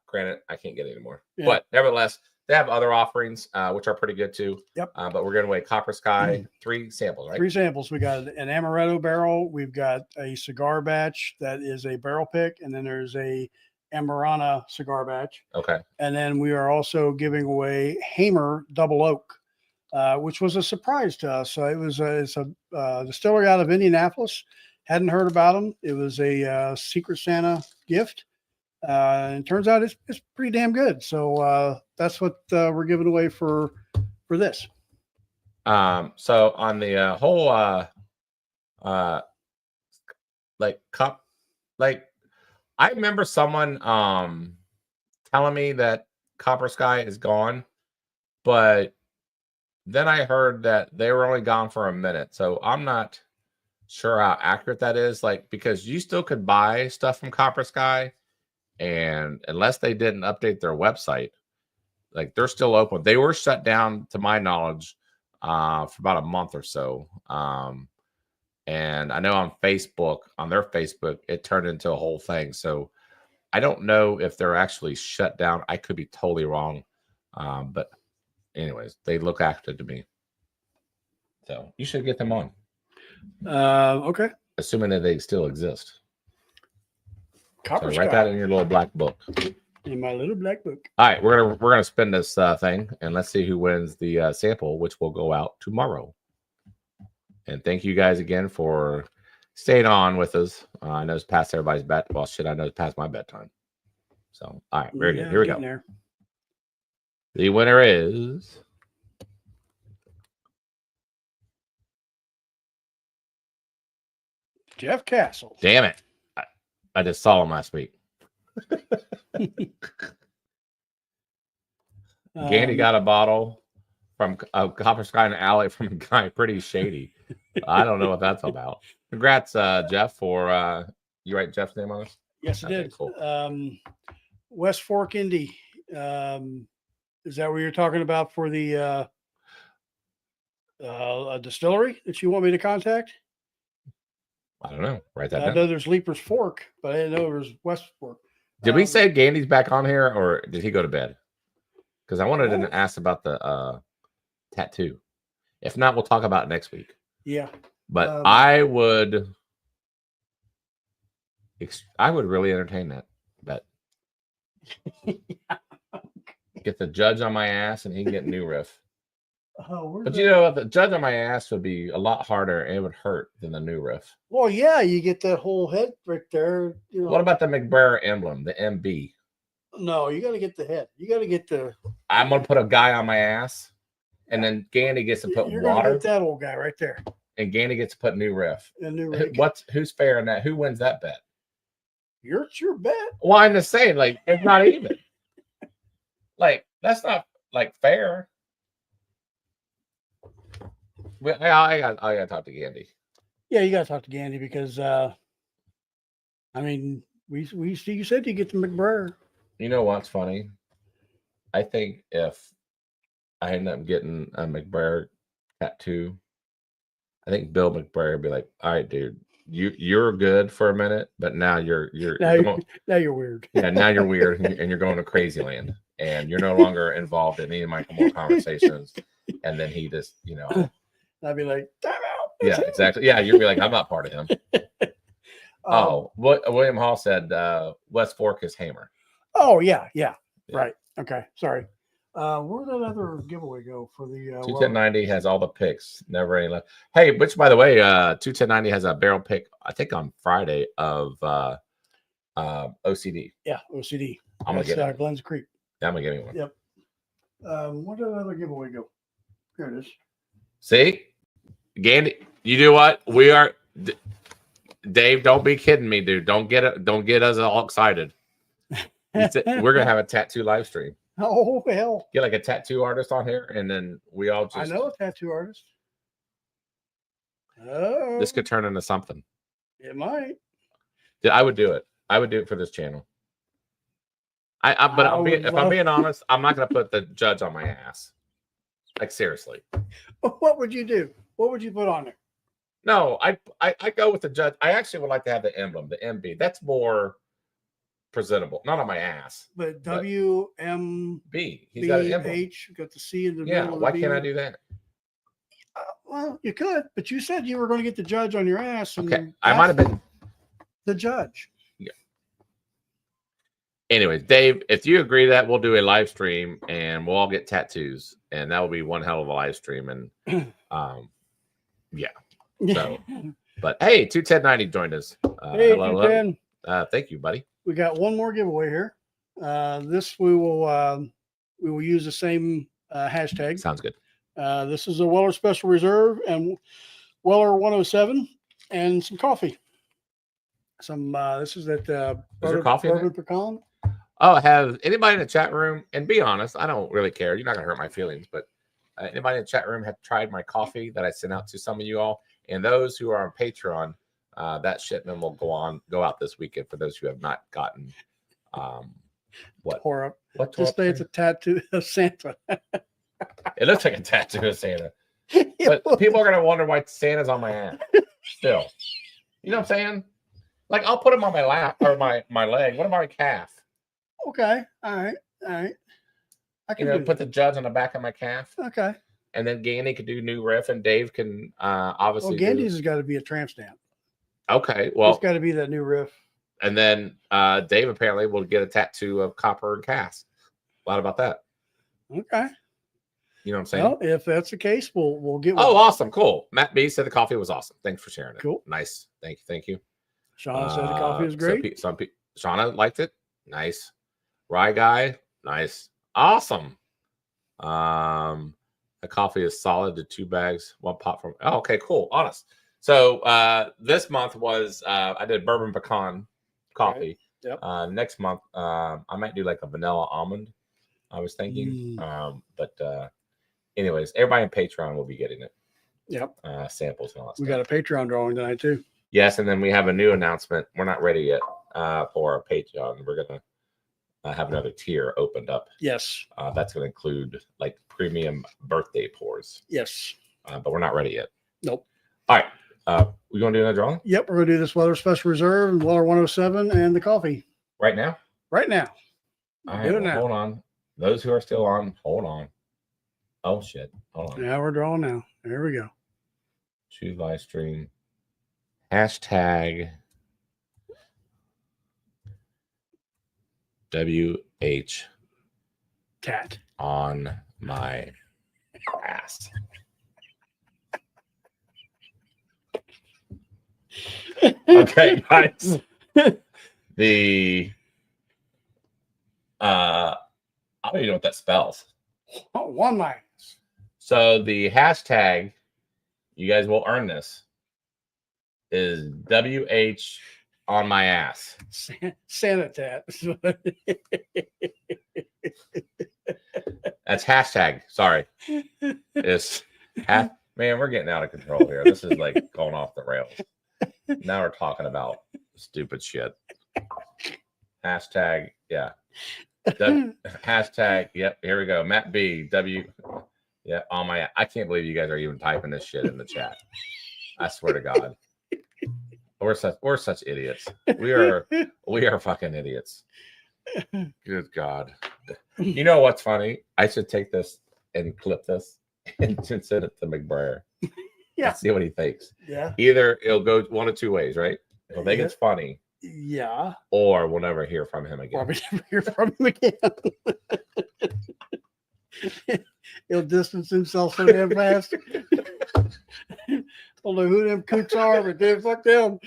Granted, I can't get any more. Yeah. But nevertheless, they have other offerings, which are pretty good too. Yep. But we're giving away Copper Sky, 3 samples, right? 3 samples. We got an Amaretto barrel. We've got a cigar batch that is a barrel pick. And then there's a Amarana cigar batch. Okay. And then we are also giving away Hamer Double Oak, which was a surprise to us. So it's a distillery out of Indianapolis. Hadn't heard about them. It was a Secret Santa gift. And it turns out it's pretty damn good. So that's what we're giving away for this. So on the whole I remember someone telling me that Copper Sky is gone, but then I heard that they were only gone for a minute. So I'm not sure how accurate that is, because you still could buy stuff from Copper Sky, and unless they didn't update their website, they're still open. They were shut down, to my knowledge, for about a month or so. And I know on their Facebook, it turned into a whole thing. So I don't know if they're actually shut down. I could be totally wrong. But anyways, they look active to me. So you should get them on. Okay. Assuming that they still exist. Copper Sky. Write that in your little black book. In my little black book. All right, we're gonna spin this thing, and let's see who wins the sample, which will go out tomorrow. And thank you guys again for staying on with us. I know it's past everybody's bed. Well, shit, I know it's past my bedtime. So, all right, very good. Here we go. There. The winner is Jeff Castle. Damn it. I just saw him last week. Gandy got a bottle from Copper Sky in the alley from a guy pretty shady. I don't know what that's about. Congrats, Jeff, for you write Jeff's name on this? Yes, I did. Cool. West Fork, Indy. Is that what you're talking about for the A distillery that you want me to contact? I don't know. Write that I down. know there's Leaper's Fork, but I didn't know there was West Fork. Did we say Gandy's back on here, or did he go to bed? Because I wanted to ask about the tattoo. If not, we'll talk about it next week. Yeah. But I would really entertain that bet. Get the judge on my ass, and he can get new riff. But you know, the judge on my ass would be a lot harder, and it would hurt than the new riff. Well, yeah, you get that whole head right there. You know. What about the McBrayer emblem, the MB? No, you got to get the head. You got to get the. I'm gonna put a guy on my ass, and then Gandy gets to put You're water. Gonna get that old guy right there. And Gandy gets to put new riff. A new riff. Who's fair in that? Who wins that bet? It's your bet. Well, I'm just saying, like, it's not even. Like, that's not like fair. I gotta talk to Gandy. Yeah, you gotta talk to Gandy because I mean, we see you said you get the McBrayer. You know what's funny? I think if I end up getting a McBrayer tattoo, I think Bill McBrayer would be like, "All right, dude, you're good for a minute, but now you're now you're weird. Yeah, now you're weird, and you're going to crazy land, and you're no longer involved in any of my more conversations." And then he just, you know, I'd be like, "Time out." Yeah, exactly. Yeah, you'd be like, "I'm not part of him." What William Hall said, West Fork is Hammer. Oh yeah. Right. Okay. Sorry. Where'd that other giveaway go for the 21090 has all the picks, never any left. Hey, which by the way, 21090 has a barrel pick, I think on Friday of OCD. Yeah, OCD. I'm gonna get Glens Creek. Yeah, I'm gonna give me one. Yep. Where did that other giveaway go? Here it is. See, Gandy, you do what? We are Dave, don't be kidding me, dude. Don't get us all excited. We're gonna have a tattoo live stream. Oh hell! Get like a tattoo artist on here, and then we all just. I know a tattoo artist. Oh, this could turn into something. It might. Yeah, I would do it. I would do it for this channel. If I'm being honest, I'm not gonna put the judge on my ass. Like seriously. What would you do? What would you put on there? No, I go with the judge. I actually would like to have the emblem, the MB. That's more presentable. Not on my ass. But WMB. He's got an emblem. H. Got the C in the middle. Yeah. Why can't I do that? Well, you could, but you said you were going to get the judge on your ass. And okay, I might have been the judge. Yeah. Anyways, Dave, if you agree that we'll do a live stream and we'll all get tattoos, and that will be one hell of a live stream. And yeah. So, but hey, 21090 joined us. Hey, hello, 210. Thank you, buddy. We got one more giveaway here. This we will use the same hashtag. Sounds good. This is a Weller Special Reserve and Weller 107 and some coffee. This is that bourbon pecan. Oh, have anybody in the chat room, and be honest, I don't really care. You're not gonna hurt my feelings, but anybody in the chat room have tried my coffee that I sent out to some of you all, and those who are on Patreon, that shipment will go out this weekend for those who have not gotten what tore up. What just say it's a tattoo of Santa. It looks like a tattoo of Santa. But people are gonna wonder why Santa's on my ass. Still. You know what I'm saying? Like I'll put him on my lap or my leg. What about my calf? Okay. All right. I can put the judge on the back of my calf. Okay. And then Gandy could do new riff, and Dave can obviously. Well, Gandy's has got to be a tramp stamp. Okay. Well, it's got to be that new riff. And then Dave apparently will get a tattoo of copper and cast. A lot about that. Okay. You know what I'm saying? Well, if that's the case, we'll get. Oh, awesome! Cool. Matt B said the coffee was awesome. Thanks for sharing it. Cool. Nice. Thank you. Shauna said the coffee was great. Shauna liked it. Nice. Rye guy. Nice. Awesome. The coffee is solid to 2 bags, 1 pot from. Oh, okay, cool. Honest. So this month was I did bourbon pecan coffee. Right. Yep. Next month I might do like a vanilla almond. I was thinking. But anyways, everybody in Patreon will be getting it. Yep. Samples and all that we stuff. got a Patreon drawing tonight too. Yes, and then we have a new announcement. We're not ready yet for our Patreon. We're gonna have another tier opened up. Yes. That's gonna include like premium birthday pours. Yes. but we're not ready yet. Nope. All right. We going to do another drawing? Yep, we're going to do this Weather Special Reserve and Water 107 and the coffee. Right now? Right now. All Do right, it now. hold on. Those who are still on, hold on. Oh, shit. Hold on. Yeah, we're drawing now. There we go. Choose live stream. Hashtag WH Cat. on my ass. Okay, guys. The I don't even know what that spells. Oh, one my ass. So the hashtag, you guys will earn this, is WH on my ass. Santa tat. That's hashtag. Sorry. It's man, we're getting out of control here. This is like going off the rails. Now we're talking about stupid shit. Hashtag, yeah. Hashtag, yep, here we go. Matt B, W, yeah, on my, I can't believe you guys are even typing this shit in the chat. I swear to God. We're such idiots. We are fucking idiots. Good God. You know what's funny? I should take this and clip this and send it to McBrayer. Yeah. See what he thinks. Yeah. Either it'll go one of two ways, right? He'll think it's funny, Yeah. or we'll never hear from him again. Probably never hear from him again. He'll distance himself so damn fast. Don't know who them coots are, but damn, fuck them.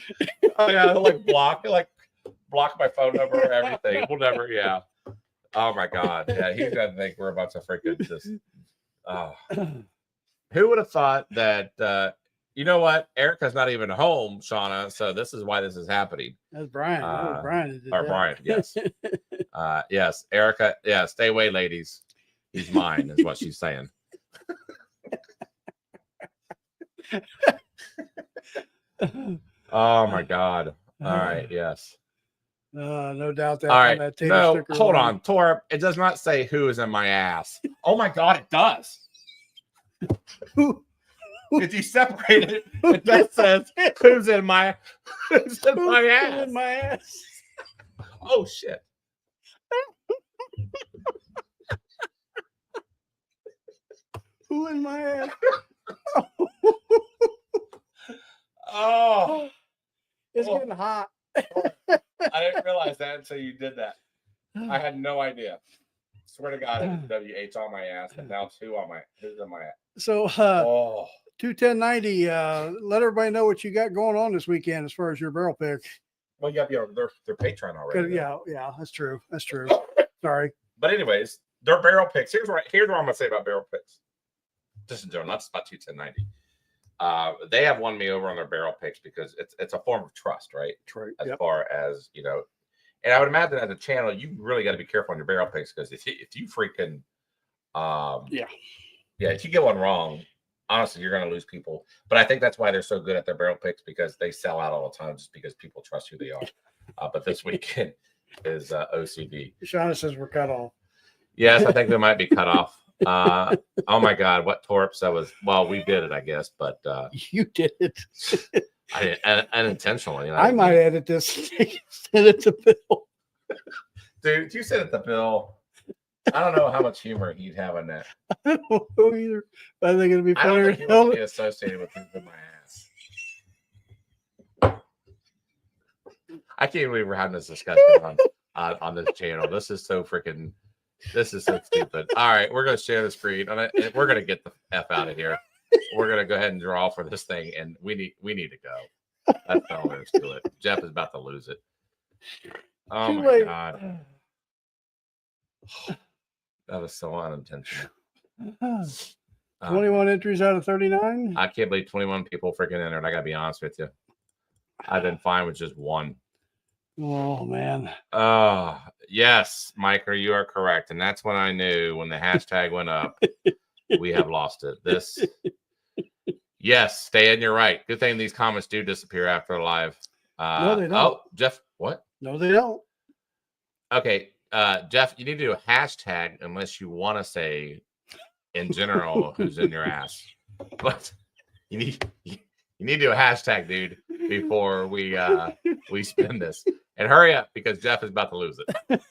Oh yeah, he'll block my phone number or everything. We'll never, yeah. Oh my God. Yeah, he's gonna think we're a bunch of freaking just who would have thought that you know what? Erica's not even home, Shauna, so this is why this is happening. That's Brian. Brian. Or Brian, yes. Yes, Erica, yeah, stay away, ladies. He's mine, is what she's saying. Oh my God. All right, yes. No doubt that. All right. That Tater No, sticker hold will- on. Torp, it does not say who is in my ass. Oh my God, it does. If you separate it, it just says who's in my ass. Who's in my ass? Oh shit. Who in my ass? Oh, It's getting hot. I didn't realize that until you did that. I had no idea. Swear to God, it was WH on my ass, but now who's in my ass. So, Oh, 21090, let everybody know what you got going on this weekend as far as your barrel pick. well, you have their Patreon already. Yeah, that's true. That's true. Sorry. But anyways, their barrel picks. Here's what I'm gonna say about barrel picks. Just in general, not just about 21090. They have won me over on their barrel picks because it's a form of trust, right? True. As far as and I would imagine as a channel, you really got to be careful on your barrel picks because if you freaking if you get one wrong, honestly, you're going to lose people. But I think that's why they're so good at their barrel picks, because they sell out all the time just because people trust who they are. But this weekend is OCD. Shauna says we're cut off. Yes, I think they might be cut off. Oh my God, what Torp said was, well, we did it, I guess, but You did it. I didn't unintentionally. I might edit this. Send it to Bill. Dude, you said it to Bill. I don't know how much humor he'd have in that. I don't know either. I think it'll be I don't funnier. think he would be associated with who's in my ass. I can't believe we're having this discussion on this channel. This is so stupid. All right, we're gonna share the screen and we're gonna get the F out of here. We're gonna go ahead and draw for this thing, and we need to go. That's all there is to it. Jeff is about to lose it. Oh Too my late. God. That was so unintentional. 21 entries out of 39. I can't believe 21 people freaking entered. I gotta be honest with you. I've been fine with just one. Oh man. Oh yes, Micah, you are correct. And that's when I knew, when the hashtag went up, we have lost it. Yes, Stan, you're right. Good thing these comments do disappear after a live. No, they don't. Oh, Jeff, what? No, they don't. Okay, Jeff, you need to do a hashtag unless you want to say in general who's in your ass. But you need to do a hashtag, dude, before we spin this. And hurry up because Jeff is about to lose it.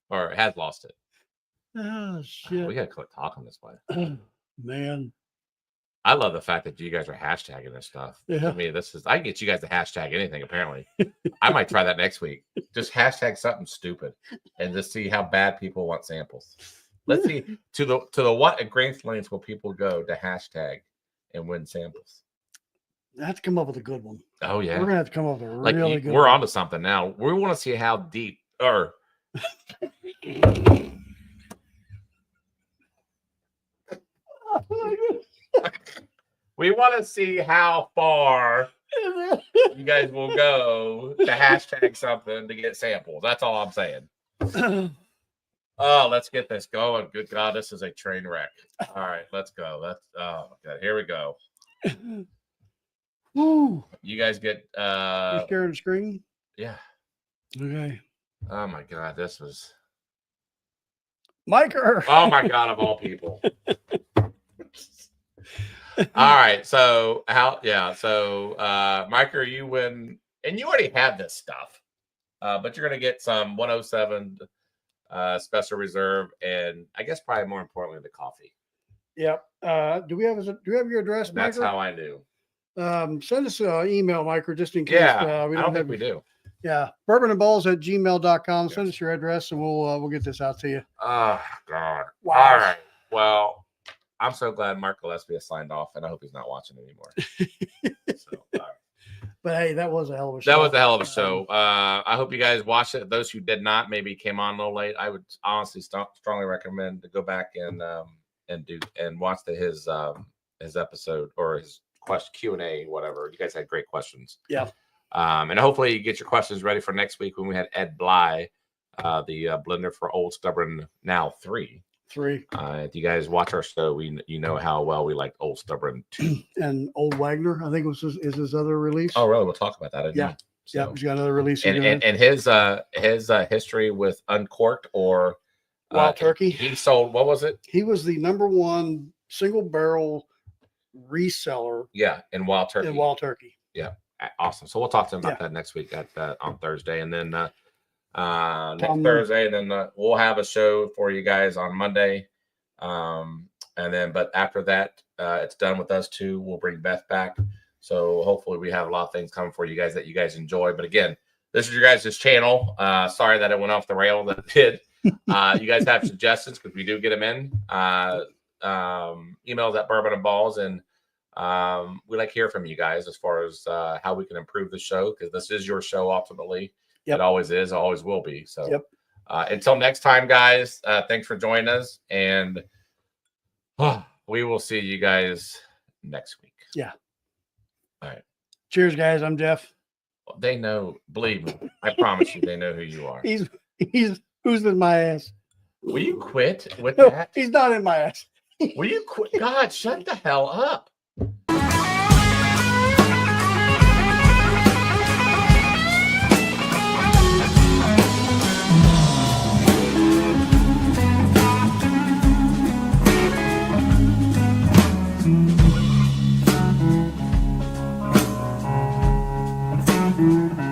Or has lost it. Oh shit. We gotta quit talking this way. Man. I love the fact that you guys are hashtagging this stuff. Yeah. I mean, I can get you guys to hashtag anything, apparently. I might try that next week. Just hashtag something stupid and just see how bad people want samples. Let's see to the what at great lengths will people go to hashtag and win samples. I have to come up with a good one. Oh yeah. We're gonna have to come up with a Like really good we're one. onto something now. We want to see how deep or we want to see how far you guys will go to hashtag something to get samples. That's all I'm saying. Oh, let's get this going. Good God, this is a train wreck. All right, let's go. Oh my God, here we go. Woo. You guys get You sharing the screen? yeah. Okay. Oh my God, this was Miker. oh my God, of all people. All right, so Mike, you win, and you already have this stuff, but you're gonna get some 107 special reserve, and I guess probably more importantly the coffee. Yep. Do we have your address, That's Miker? how I knew. Send us an email, Miker, just in case. Yeah, we I don't don't have. think we do. Yeah, bourbonandballz@gmail.com. Send Yes. us your address, and we'll get this out to you. Oh God! Wow. All right. Well, I'm so glad Mark Gillespie has signed off, and I hope he's not watching anymore. So, all right. But hey, that was a hell of a show. That was a hell of a show. I hope you guys watched it. Those who did not, maybe came on a little late. I would honestly strongly recommend to go back and watch his episode or his Q&A, whatever. You guys had great questions. Yeah. And hopefully you get your questions ready for next week when we had Ed Bly, the blender for Old Stubborn Now 3. If you guys watch our show, you know how well we like Old Stubborn 2. And Old Wagner, I think is his other release. Oh, really? We'll talk about that. Yeah. So, Yeah, he's got another release. and his history with Uncorked or Wild Turkey. He sold, what was it? He was the #1 single barrel reseller Yeah, in Wild Turkey. in Wild Turkey. Awesome. So we'll talk to him about that next week on Thursday, and then next Thursday, and then we'll have a show for you guys on Monday. But after that, it's done with us too. We'll bring Beth back. So hopefully we have a lot of things coming for you guys that you guys enjoy. But again, this is your guys' channel. Sorry that it went off the rail that it did. You guys have suggestions because we do get them in. Emails at Bourbon and Ballz, and we like to hear from you guys as far as how we can improve the show, because this is your show ultimately. Yep. It always is, always will be. So until next time, guys, thanks for joining us, and we will see you guys next week. Yeah. All right. Cheers, guys. I'm Jeff. They know, believe me, I promise you, they know who you are. He's who's in my ass. Will you quit with No, that? he's not in my ass. Will you quit? God, shut the hell up. Mm-hmm.